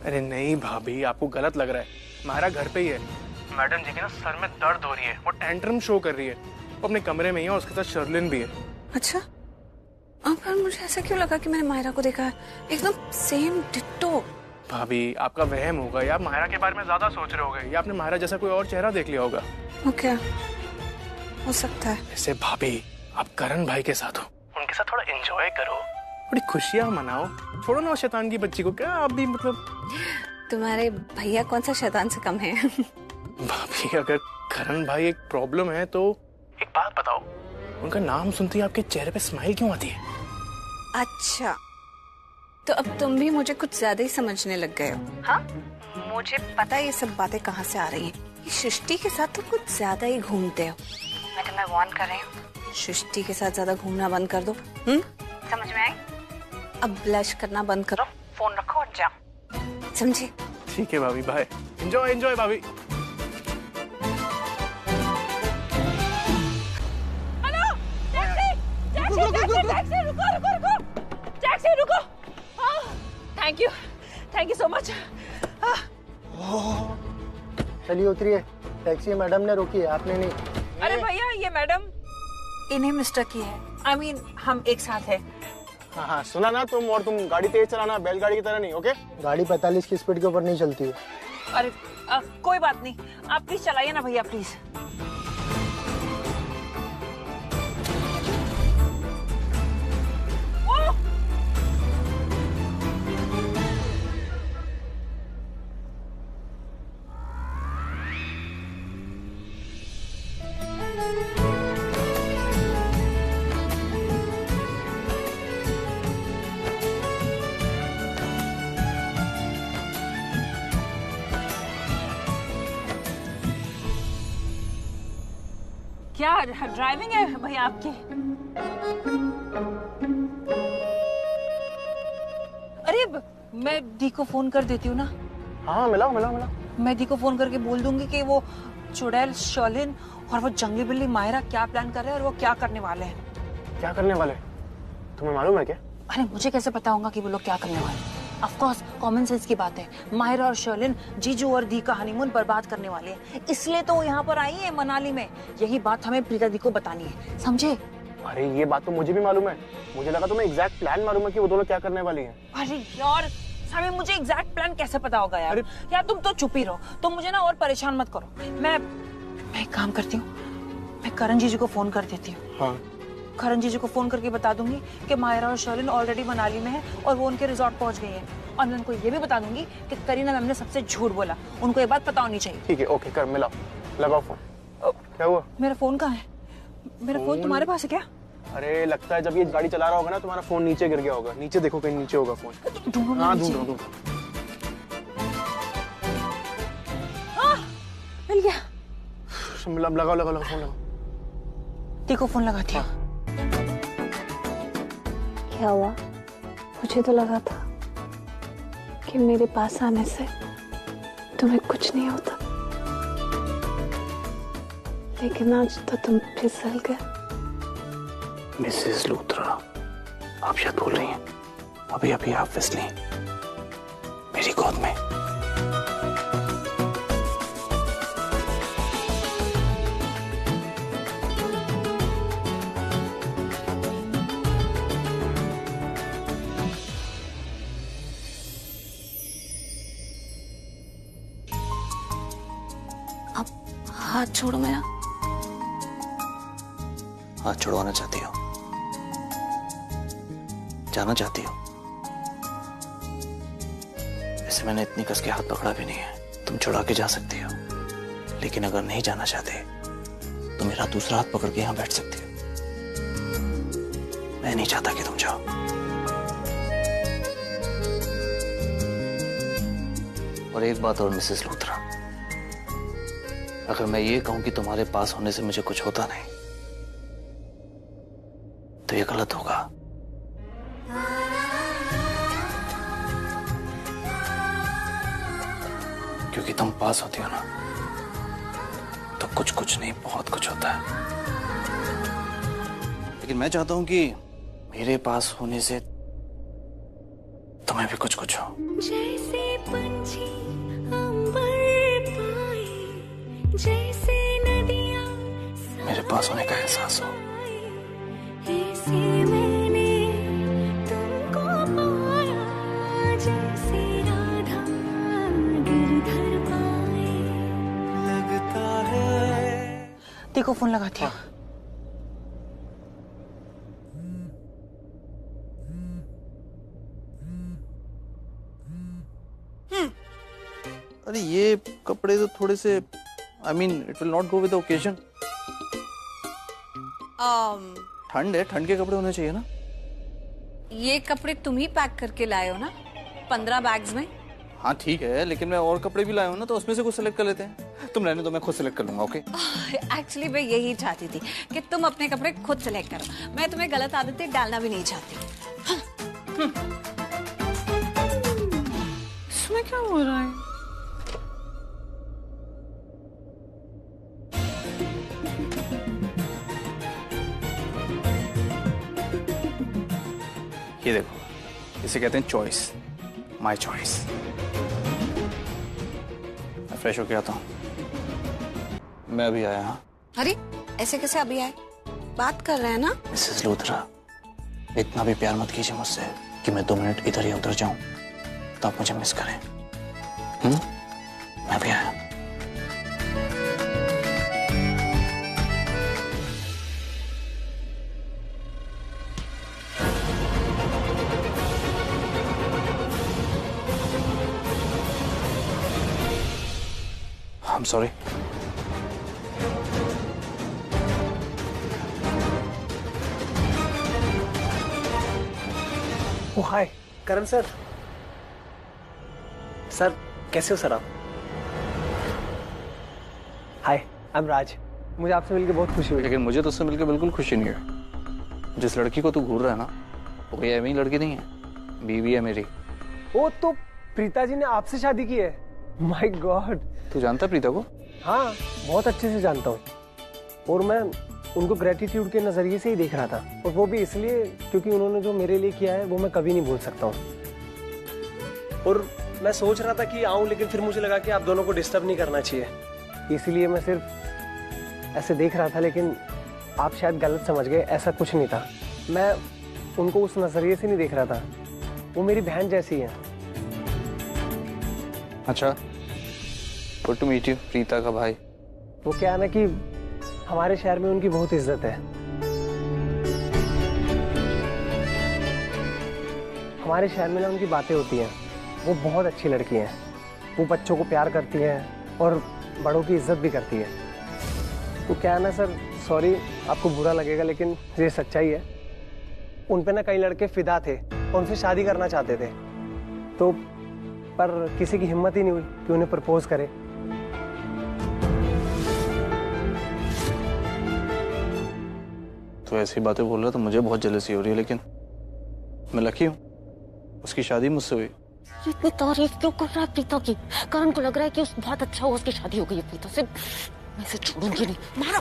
अरे नहीं भाभी, आपको गलत लग रहा है। माहिरा घर पे ही है। मैडम जी के ना सर में दर्द हो रही है, वो टेंट्रम शो कर रही है। वो अपने कमरे में ही है और उसके साथ शर्लिन भी है। अच्छा, पर मुझे ऐसा क्यों लगा कि मैंने माहिरा को देखा है? एकदम सेम डिट्टो। भाभी आपका वहम होगा, या आप माहिरा के बारे में ज्यादा सोच रहे होगे, या आपने माहिरा जैसा कोई और चेहरा देख लिया होगा। ओके, हो सकता है। ऐसे भाभी आप करण भाई के साथ हो, उनके साथ थोड़ा एंजॉय करो, थोड़ी खुशियां मनाओ। छोड़ो ना शैतान की बच्ची को। क्या आप भी मतलब? तुम्हारे भैया कौन सा शैतान से कम है? भाभी अगर करण भाई एक प्रॉब्लम है तो एक बात बताओ, उनका नाम सुनते ही आपके चेहरे पे स्माइल क्यों आती है? अच्छा, तो अब तुम भी मुझे कुछ ज्यादा ही समझने लग गए हो। हाँ, मुझे पता है ये सब बातें कहाँ से आ रही हैं। ये सृष्टि के साथ तो कुछ ज्यादा ही घूमते हो। मैं तुम्हें वार्न कर रही हूँ, सृष्टि के साथ ज्यादा घूमना बंद कर दो। समझ में आई? अब ब्लश करना बंद करो, फोन रखो और जाओ, समझे? ठीक है भाभी, बाय। एंजॉय एंजॉय भाभी। टैक्सी रुको। Thank you so much. चलिए उतरिए, टैक्सी मैडम ने रोकी है, आपने नहीं। अरे भैया, ये मैडम इन्हें मिस्टर की है। I mean, हम एक साथ है। हाँ हाँ, सुना ना तुम, और तुम गाड़ी तेज चलाना, बैलगाड़ी की तरह नहीं, ओके? गाड़ी 45 की स्पीड के ऊपर नहीं चलती है। अरे कोई बात नहीं, आप प्लीज चलाइए ना भैया, प्लीज। क्या ड्राइविंग है भैया आपकी? अरे मैं दी को फोन कर देती हूँ ना। हाँ, मिला। मैं दी को फोन करके बोल दूंगी कि वो चुड़ैल शर्लिन और वो जंगली बिल्ली माहिरा क्या प्लान कर रहे हैं और वो क्या करने वाले हैं। क्या करने वाले? तुम्हें मालूम है क्या? अरे मुझे कैसे पता होगा कि वो लोग क्या करने वाले हैं? ऑफ कोर्स, कॉमन सेंस की बात है। माहिरा और शर्लिन जीजू और दी का हनीमून बर्बाद करने वाले हैं, इसलिए तो वो यहाँ पर आई है मनाली में। यही बात हमें प्रीता दी को बतानी है, समझे? अरे ये बात तो मुझे भी मालूम है। मुझे लगा तुम्हें एग्जैक्ट प्लान मालूम है कि वो दोनों क्या करने वाली हैं। अरे यार सामी, मुझे एग्जैक्ट प्लान कैसे पता होगा यार? यार तुम तो चुप ही रहो, तुम मुझे ना और परेशान मत करो। मैं एक काम करती हूँ, मैं करण जीजू को फोन कर देती हूँ। हाँ, करण जीजू को फोन करके बता दूंगी कि माहिरा और शर्लिन ऑलरेडी मनाली में है और वो उनके रिजॉर्ट पहुंच गई है। और मैं उनको ये भी बता दूंगी कि करीना मैम ने सबसे झूठ बोला, उनको ये बात पता होनी चाहिए। ठीक है, ओके, कर मिलाओ, लगाओ फोन। क्या हुआ? मेरा फोन कहाँ है? मेरा फोन तुम्हारे पास है क्या? अरे लगता है जब ये गाड़ी चला रहा होगा ना, तुम्हारा फोन नीचे गिर गया होगा। नीचे देखो, कहीं नीचे होगा फोन। ढूंढो। हाँ, ढूंढो। मिल गया। लगाओ फोन लगाओ। देखो फोन लगाती हूँ। क्या हुआ? मुझे तो लगा था कि मेरे पास आने से तुम्हें कुछ नहीं होता, लेकिन आज तो तुम फिसल गए। मिसेस लूथरा, आप शायद बोल रही हैं, अभी आप फिसली मेरी गोद में। हाथ छोड़ो मेरा। हाथ छुड़वाना चाहती हो? जाना चाहती हो? वैसे मैंने इतनी कस के हाथ पकड़ा भी नहीं है, तुम छुड़ा के जा सकती हो, लेकिन अगर नहीं जाना चाहते तो मेरा दूसरा हाथ पकड़ के यहां बैठ सकती हो। मैं नहीं चाहता कि तुम जाओ। और एक बात और मिसेस लूथरा, अगर मैं ये कहूं कि तुम्हारे पास होने से मुझे कुछ होता नहीं तो ये गलत होगा। क्योंकि तुम पास होती हो ना तो कुछ नहीं बहुत कुछ होता है। लेकिन मैं चाहता हूं कि मेरे पास होने से तुम्हें भी कुछ हो। जैसे पंछी अंबर पाए, जैसे नदियां मेरे पास होने का एहसास हो। ऐसे मैंने तुमको पाया, जैसे राधा गिरधर पाए। लगता है। देखो फोन लगाती हूँ। अरे ये कपड़े तो थोड़े से I mean it will not go with the occasion। ठंड है, ठंड के कपड़े होने चाहिए ना। ये कपड़े तुम ही पैक करके लाए हो ना 15 बैग्स में। हाँ ठीक है, लेकिन मैं और कपड़े भी लाया हूँ ना, तो उसमें से कुछ सिलेक्ट कर लेते हैं। तुम रहने दो, मैं खुद सिलेक्ट कर लूंगा। ओके एक्चुअली मैं यही चाहती थी कि तुम अपने कपड़े खुद सिलेक्ट करो। मैं तुम्हें गलत आदतें डालना भी नहीं चाहती। इसमें क्या हो रहा है? ये देखो, इसे कहते हैं चॉइस, माय चॉइस। मैं फ्रेश होके आता हूँ। मैं अभी आया। हाँ अरे ऐसे कैसे अभी आए? बात कर रहे हैं ना। मिसेस लूथरा, इतना भी प्यार मत कीजिए मुझसे कि मैं 2 मिनट इधर या उधर जाऊं तो आप मुझे मिस करें। मैं भी आया। I'm sorry। Oh hi Karan sir. Sir कैसे हो सर आप? Hi I am Raj. मुझे आपसे मिलकर बहुत खुशी हुई। लेकिन मुझे तो उससे मिलकर बिल्कुल खुशी नहीं है। जिस लड़की को तू घूर रहा है ना, वो कोई ऐसी लड़की नहीं है, बीवी है मेरी। ओ तो प्रीता जी ने आपसे शादी की है? My God. तू जानता है प्रीता को? हाँ बहुत अच्छे से जानता हूँ, और मैं उनको ग्रेटिट्यूड के नजरिए से ही देख रहा था, और वो भी इसलिए क्योंकि उन्होंने जो मेरे लिए किया है वो मैं कभी नहीं भूल सकता हूँ। और मैं सोच रहा था कि आऊं, लेकिन फिर मुझे लगा कि आप दोनों को डिस्टर्ब नहीं करना चाहिए, इसलिए मैं सिर्फ ऐसे देख रहा था। लेकिन आप शायद गलत समझ गए, ऐसा कुछ नहीं था। मैं उनको उस नजरिए से नहीं देख रहा था, वो मेरी बहन जैसी है। अच्छा, good to meet you. Preeta का भाई। वो क्या है ना कि हमारे शहर में उनकी बहुत इज्जत है। हमारे शहर में ना उनकी बातें होती हैं। वो बहुत अच्छी लड़की हैं। वो बच्चों को प्यार करती हैं और बड़ों की इज्जत भी करती है। तो क्या है ना सर, सॉरी आपको बुरा लगेगा लेकिन ये सच्चाई है। उन पे ना कई लड़के फिदा थे और उनसे शादी करना चाहते थे, तो पर किसी की हिम्मत ही नहीं हुई कि उन्हें प्रपोज करे। तो ऐसी बातें बोल रहा तो मुझे बहुत जेलसी हो रही है, लेकिन मैं लकी हूँ, उसकी शादी मुझसे हुई। इतनी तारीफ क्यों कर रहा है प्रीता की? करण को लग रहा है कि बहुत अच्छा हुआ उसकी शादी हो गई है प्रीता से। मैं इसे छोड़ूंगी नहीं। मारो।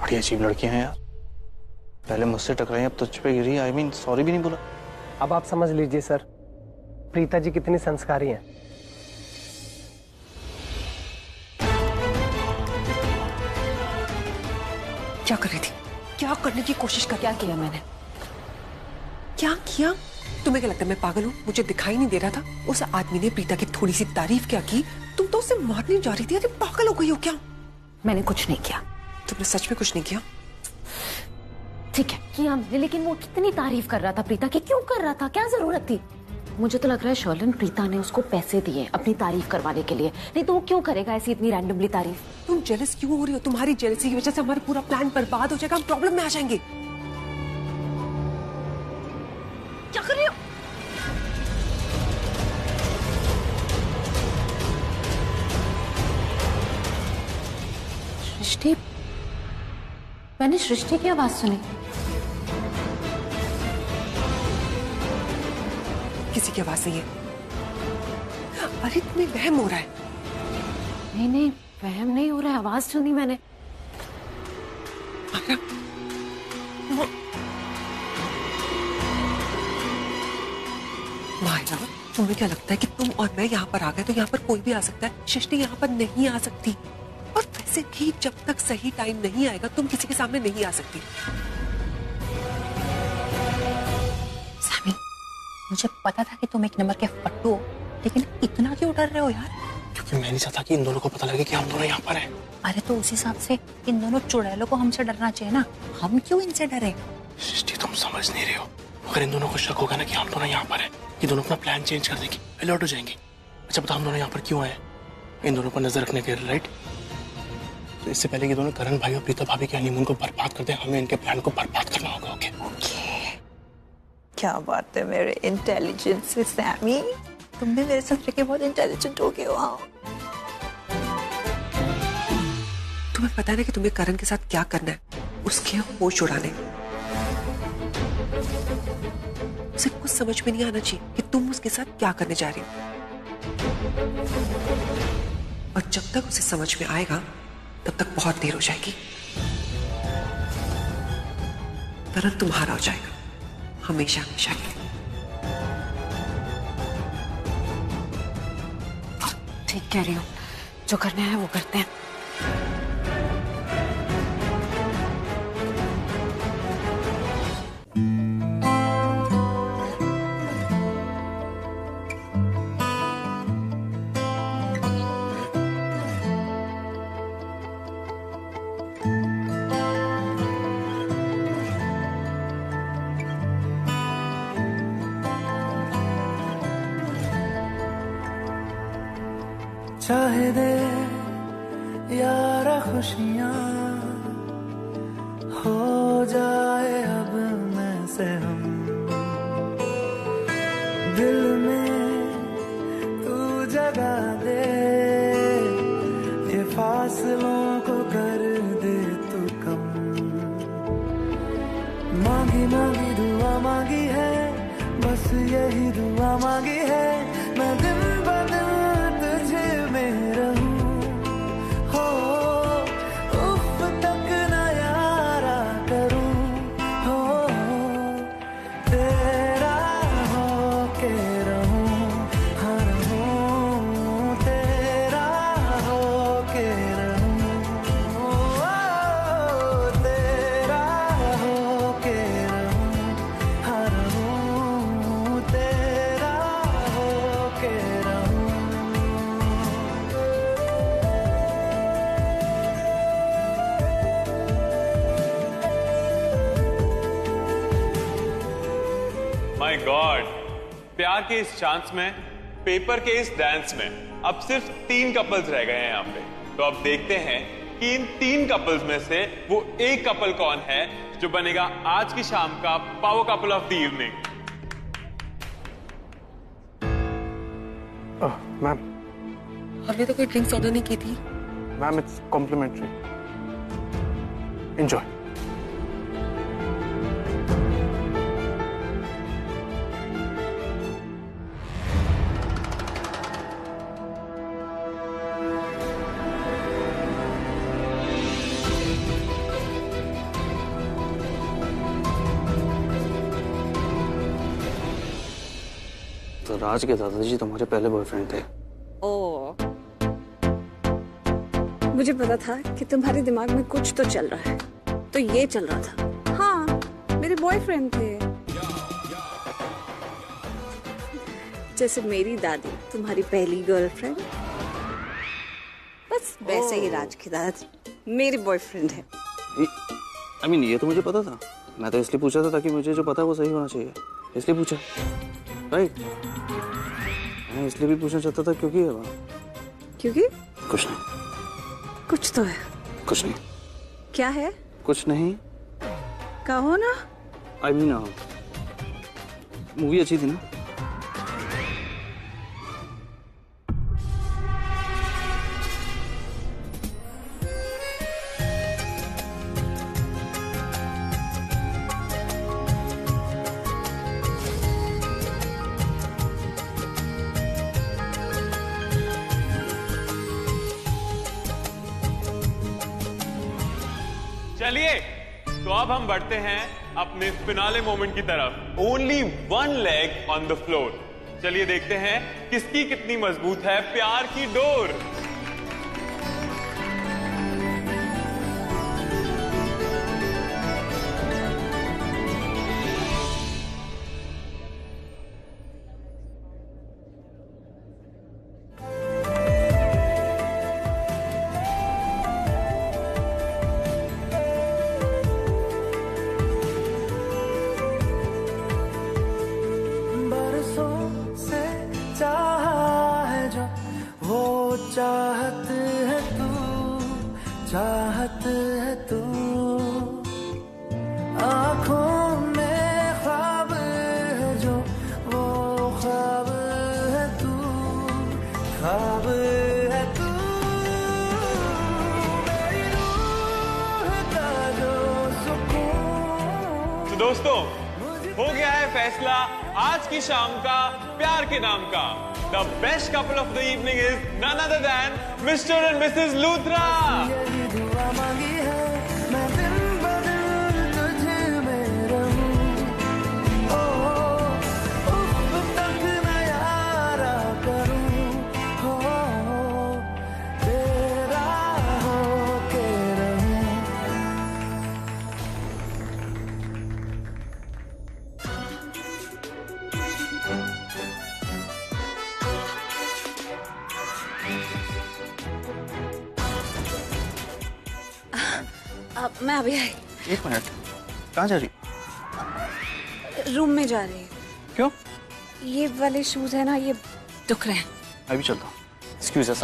बड़ी अजीब लड़कियां हैं यार। पहले मुझसे टकराई, अब तुझ पे गिरी। आई मीन सॉरी भी नहीं बोला। अब आप समझ लीजिए सर, प्रीता जी कितनी संस्कारी हैं। क्या कर रही थी? क्या करने की कोशिश कर? क्या किया मैंने? क्या किया? तुम्हें क्या लगता है मैं पागल हूँ? मुझे दिखाई नहीं दे रहा था? उस आदमी ने प्रीता की थोड़ी सी तारीफ क्या की, तुम तो उससे मारने जा रही थी। अरे पागल हो गई हो क्या? मैंने कुछ नहीं किया। तुमने सच में कुछ नहीं किया? ठीक है किया मैंने, लेकिन वो कितनी तारीफ कर रहा था प्रीता की, क्यों कर रहा था, क्या जरूरत थी? मुझे तो लग रहा है शर्लिन प्रीता ने उसको पैसे दिए अपनी तारीफ करवाने के लिए, नहीं तो वो क्यों करेगा ऐसी इतनी रैंडमली तारीफ। तुम जेलस क्यों हो रही हो? तुम्हारी जेलसी की वजह से हमारा पूरा प्लान बर्बाद हो जाएगा, हम प्रॉब्लम में आ जाएंगे। क्या कर रही हो? सृष्टि, मैंने सृष्टि की आवाज सुनी। किसी की आवाज नहीं है। अरे तुम्हें वहम हो रहा है। नहीं नहीं वहम नहीं हो रहा है, आवाज सुनी मैंने। माया, तुम्हें क्या लगता है कि तुम और मैं यहाँ पर आ गए तो यहाँ पर कोई भी आ सकता है? सृष्टि यहाँ पर नहीं आ सकती। और वैसे भी जब तक सही टाइम नहीं आएगा तुम किसी के सामने नहीं आ सकती। सामी, मुझे पता था कि तुम एक नंबर के फट्टू हो, लेकिन इतना क्यों डर रहे हो यार? क्योंकि मैं नहीं चाहता कि इन दोनों को पता लगे कि हम दोनों यहाँ पर हैं। अरे तो उस हिसाब से इन दोनों चुड़ैलों को हमसे डरना चाहिए ना, हम क्यों इनसे डरे? सृष्टि तुम समझ नहीं रहे हो। अगर इन दोनों को शक होगा ना कि हम दोनों यहाँ पर हैं, ये दोनों अपना प्लान चेंज कर देंगे, अलर्ट हो जाएंगे। अच्छा बता हम दोनों यहाँ पर क्यों आए? इन दोनों पर नजर रखने के लिए, राइट? तो इससे पहले कि दोनों करण भाई और प्रीता भाभी के हनीमून को बर्बाद कर दें, हमें इनके प्लान को बर्बाद करना होगा। ओके? क्या बात है मेरे इंटेलिजेंस से सैमी, तुम भी मेरे साथ रह के बहुत इंटेलिजेंट हो गए हो। हाँ तुम्हें पता है ना कि तुम्हें करण के साथ क्या करना है? उसके होश उड़ाने। उसे कुछ समझ में नहीं आना चाहिए कि तुम उसके साथ क्या करने जा रही हो। और जब तक उसे समझ में आएगा तब तक बहुत देर हो जाएगी। करण तुम्हारा हो जाएगा हमेशा हमेशा के लिए। ठीक कह रही हूँ, जो करना है वो करते हैं। चाहे दे यारा खुशियाँ हो जाए अब मैं से हम, दिल में तू जगा दे, ये फासलों को कर दे तू कम। मांगी मांगी दुआ मांगी है, बस यही दुआ मांगी है, मैं दिन ब दिन तुझे में रहूं। हो उफ तक न यारा करूं, हो तेरा हो के रहूं, हाँ रहूं तेरा हो के रहूं, तेरा हो के रहूं, हाँ रहूं तेरा हो के रहूं। माय गॉड, प्यार के इस चांस में, पेपर के इस डांस में अब सिर्फ 3 कपल्स रह गए हैं यहाँ पे। तो अब देखते हैं कि इन 3 कपल्स में से वो एक कपल कौन है जो बनेगा आज की शाम का power couple of the evening. Ma'am, हमने तो कोई ड्रिंक्स ऑर्डर नहीं की थी। Ma'am it's complimentary, enjoy. तो राज के दादाजी तुम्हारे पहले बॉयफ्रेंड थे? ओ, मुझे पता था कि तुम्हारे दिमाग में कुछ तो चल रहा है, तो ये चल रहा था। हाँ, मेरे बॉयफ्रेंड थे। जैसे मेरी दादी तुम्हारी पहली गर्लफ्रेंड, बस वैसे ही राज की दादी मेरी बॉयफ्रेंड है। आई मीन ये तो मुझे पता था, मैं तो इसलिए पूछा था ताकि मुझे जो पता है वो सही होना चाहिए, इसलिए पूछा। राइट, मैं इसलिए भी पूछना चाहता था क्योंकि कुछ नहीं, कुछ तो है। कुछ नहीं। क्या है? कुछ नहीं। कहो ना। आई मीन मूवी अच्छी थी ना? चलिए तो अब हम बढ़ते हैं अपने फिनाले मोमेंट की तरफ। Only one leg on the floor. चलिए देखते हैं किसकी कितनी मजबूत है प्यार की डोर। चाहत है तू, चाहत है तू, आँखों में ख्वाब है जो, वो ख्वाब है तू, ख्वाब है तू, मेरी रूह का जो सुकून। तो दोस्तों हो गया है फैसला आज की शाम का प्यार के नाम का। The best couple of the evening is none other than Mr. and Mrs. Luthra. यही दुआ मांगी है मैं दिन ब दिन तुझे में रहूं, उफ तक न यारा करूं, तेरा हो के रहूं। अब मैं अभी आई। एक मिनट, कहाँ जा रही? रूम में जा रही हूँ। क्यों? ये वाले शूज है ना, ये दुख रहे हैं। मैं भी चलता हूँ। एक्सक्यूज अस।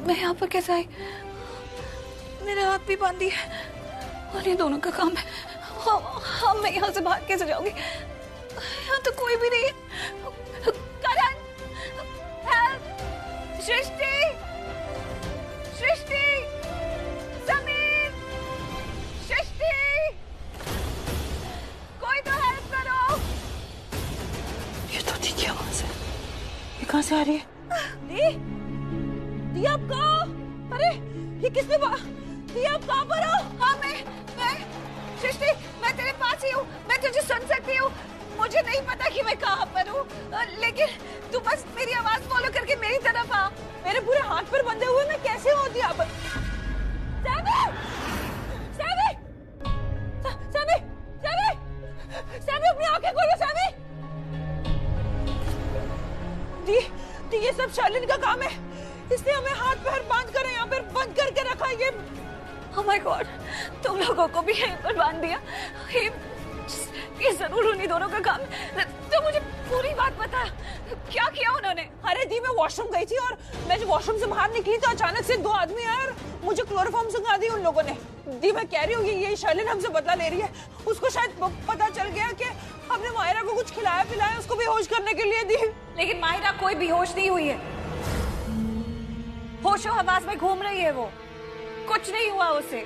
मैं यहाँ पर कैसे आई? मेरे हाथ भी बांधी है और ये दोनों का काम है। हाँ, मैं यहाँ से बाहर कैसे जाऊंगी? यहाँ तो कोई भी नहीं है। करण, हेल्प! सृष्टि, सृष्टि, समीर, सृष्टि, कोई तो हेल्प करो। ये तो ठीक है। वहां से ये कहाँ से आ रही है? दी आप कहाँ? अरे ये किसने दी आप कहाँ पर हो? हाँ मैं सृष्टि, मैं तेरे पास ही हूँ। मैं तुझे सुन सकती हूँ। मुझे नहीं पता कि मैं कहाँ पर हूँ, लेकिन तू बस मेरी आवाज फॉलो करके मेरी तरफ आ। मेरे पूरे हाथ पर बंधे हुए मैं कैसे होती यहाँ पर? Sammy, Sammy, Sammy, Sammy, Sammy अपनी आंखें खोलो। सैमी, दी ये सब शालिनी का काम है। इसने हमें हाथ पैर बांध कर यहाँ पर बंद करके रखा। ये oh my God, तुम लोगों को भी यहीं पर बांध दिया। ये जरूर उन्हीं दोनों का काम है। तो मुझे पूरी बात बता, क्या किया उन्होंने? अरे दी, मैं वॉशरूम गई थी और मैं जब वॉशरूम से बाहर निकली तो अचानक से दो आदमी आए और मुझे क्लोरोफॉर्म सुंघा दी उन लोगों ने। दी मैं कह रही हूँ ये शर्लिन हमसे बदला ले रही है। उसको शायद पता चल गया कि हमने माहिरा को कुछ खिलाया पिलाया, उसको बेहोश करने के लिए दी। लेकिन माहिरा कोई बेहोश नहीं हुई है, होशो हवास में घूम रही है वो, कुछ नहीं हुआ उसे।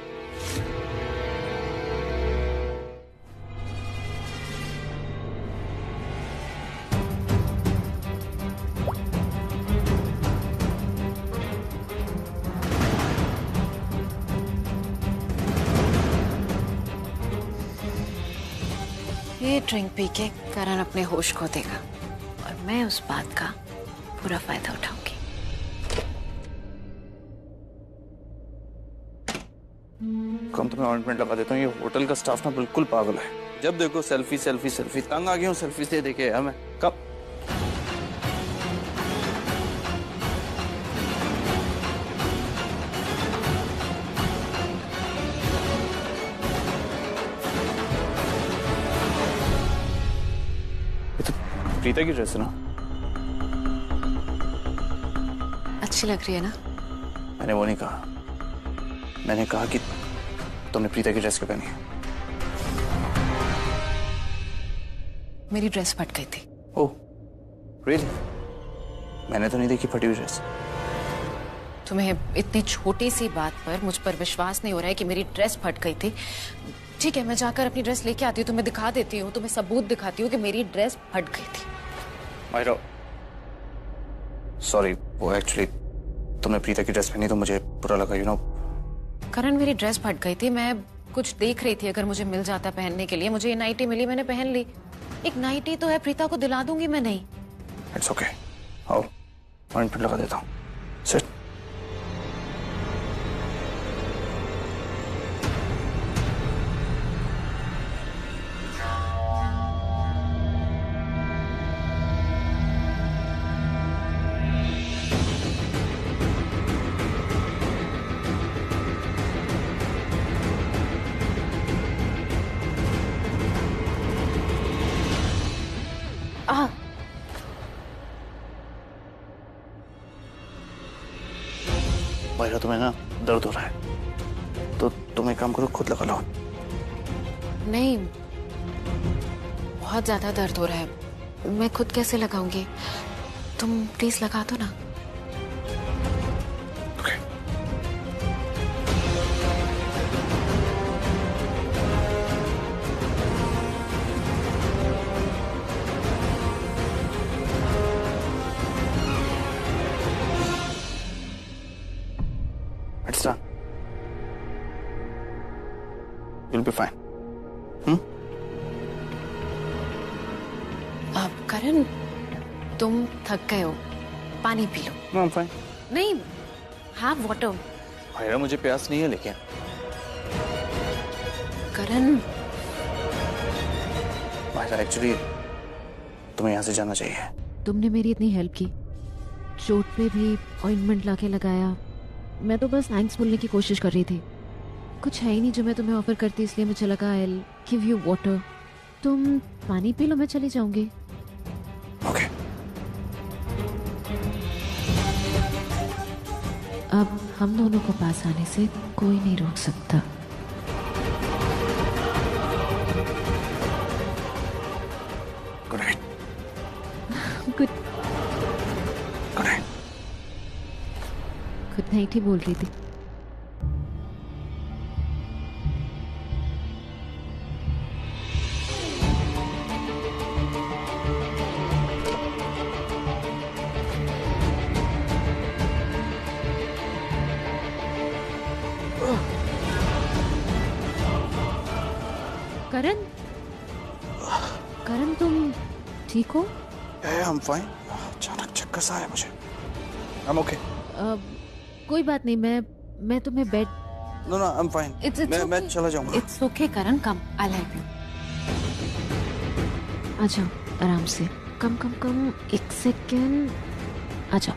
ये ड्रिंक पी के करण अपने होश खो देगा और मैं उस बात का पूरा फायदा उठाऊंगी। कम तुम्हें ऑइंटमेंट लगा देता हूँ। ये होटल का स्टाफ ना बिल्कुल पागल है, जब देखो सेल्फी सेल्फी सेल्फी। तंग आ गया हूँ सेल्फी से देखे यार मैं। कब प्रीता की ड्रेस है ना? अच्छी लग रही है ना? मैंने वो नहीं कहा, मैंने कहा कि तुमने प्रीता की ड्रेस क्यों पहनी है? मेरी ड्रेस फट गई थी। Oh really? मैंने तो नहीं देखी फटी हुई ड्रेस। तुम्हें इतनी छोटी सी बात पर मुझ पर विश्वास नहीं हो रहा है कि मेरी ड्रेस फट गई थी। ठीक है, मैं जाकर अपनी ड्रेस लेके आती हूँ, तुम्हें दिखा देती हूँ, तुम्हें सबूत दिखाती हूँ कि मेरी ड्रेस फट गई थी। माहिरा सॉरी, वो एक्चुअली तुमने प्रीता की ड्रेस पहनी तो मुझे बुरा लगा, यू नो। करण मेरी ड्रेस फट गई थी, मैं कुछ देख रही थी, अगर मुझे मिल जाता पहनने के लिए। मुझे ये नाइटी मिली, मैंने पहन ली। एक नाइटी तो है, प्रीता को दिला दूंगी मैं। नहीं इट्स ओके, आओ ऑइंटमेंट लगा देता हूँ। सिट। माहिरा तुम्हें ना दर्द हो रहा है तो तुम एक काम करो, खुद लगा लो। नहीं, बहुत ज्यादा दर्द हो रहा है, मैं खुद कैसे लगाऊंगी? तुम प्लीज लगा दो ना। Okay. It's done. You'll be fine. अब करण, तुम थक गए हो, पानी P low. No, I'm fine. नहीं, हैव वाटर। माहिरा मुझे प्यास नहीं है, लेकिन करण, माहिरा एक्चुअली तुम्हें यहाँ से जाना चाहिए। तुमने मेरी इतनी हेल्प की, चोट पे भी ऑइंटमेंट लाके लगाया, मैं तो बस थैंक्स बोलने की कोशिश कर रही थी। कुछ है ही नहीं जो मैं तुम्हें ऑफर करती, इसलिए मुझे लगा I will give you water. तुम पानी पी लो, मैं चली जाऊंगी। ओके। अब हम दोनों को पास आने से कोई नहीं रोक सकता। Good night. Good good night. Good night ही बोल रही थी। करण, करण तुम ठीक हो? I'm fine. अचानक चक्कर सा आया मुझे। I'm okay. कोई बात नहीं, मैं तुम्हें बेड। No, I'm fine. मैं चला जाऊंगा। It's okay Karan, come, I'll help you. आ जाओ आराम से, कम, एक सेकेंड, आ जाओ।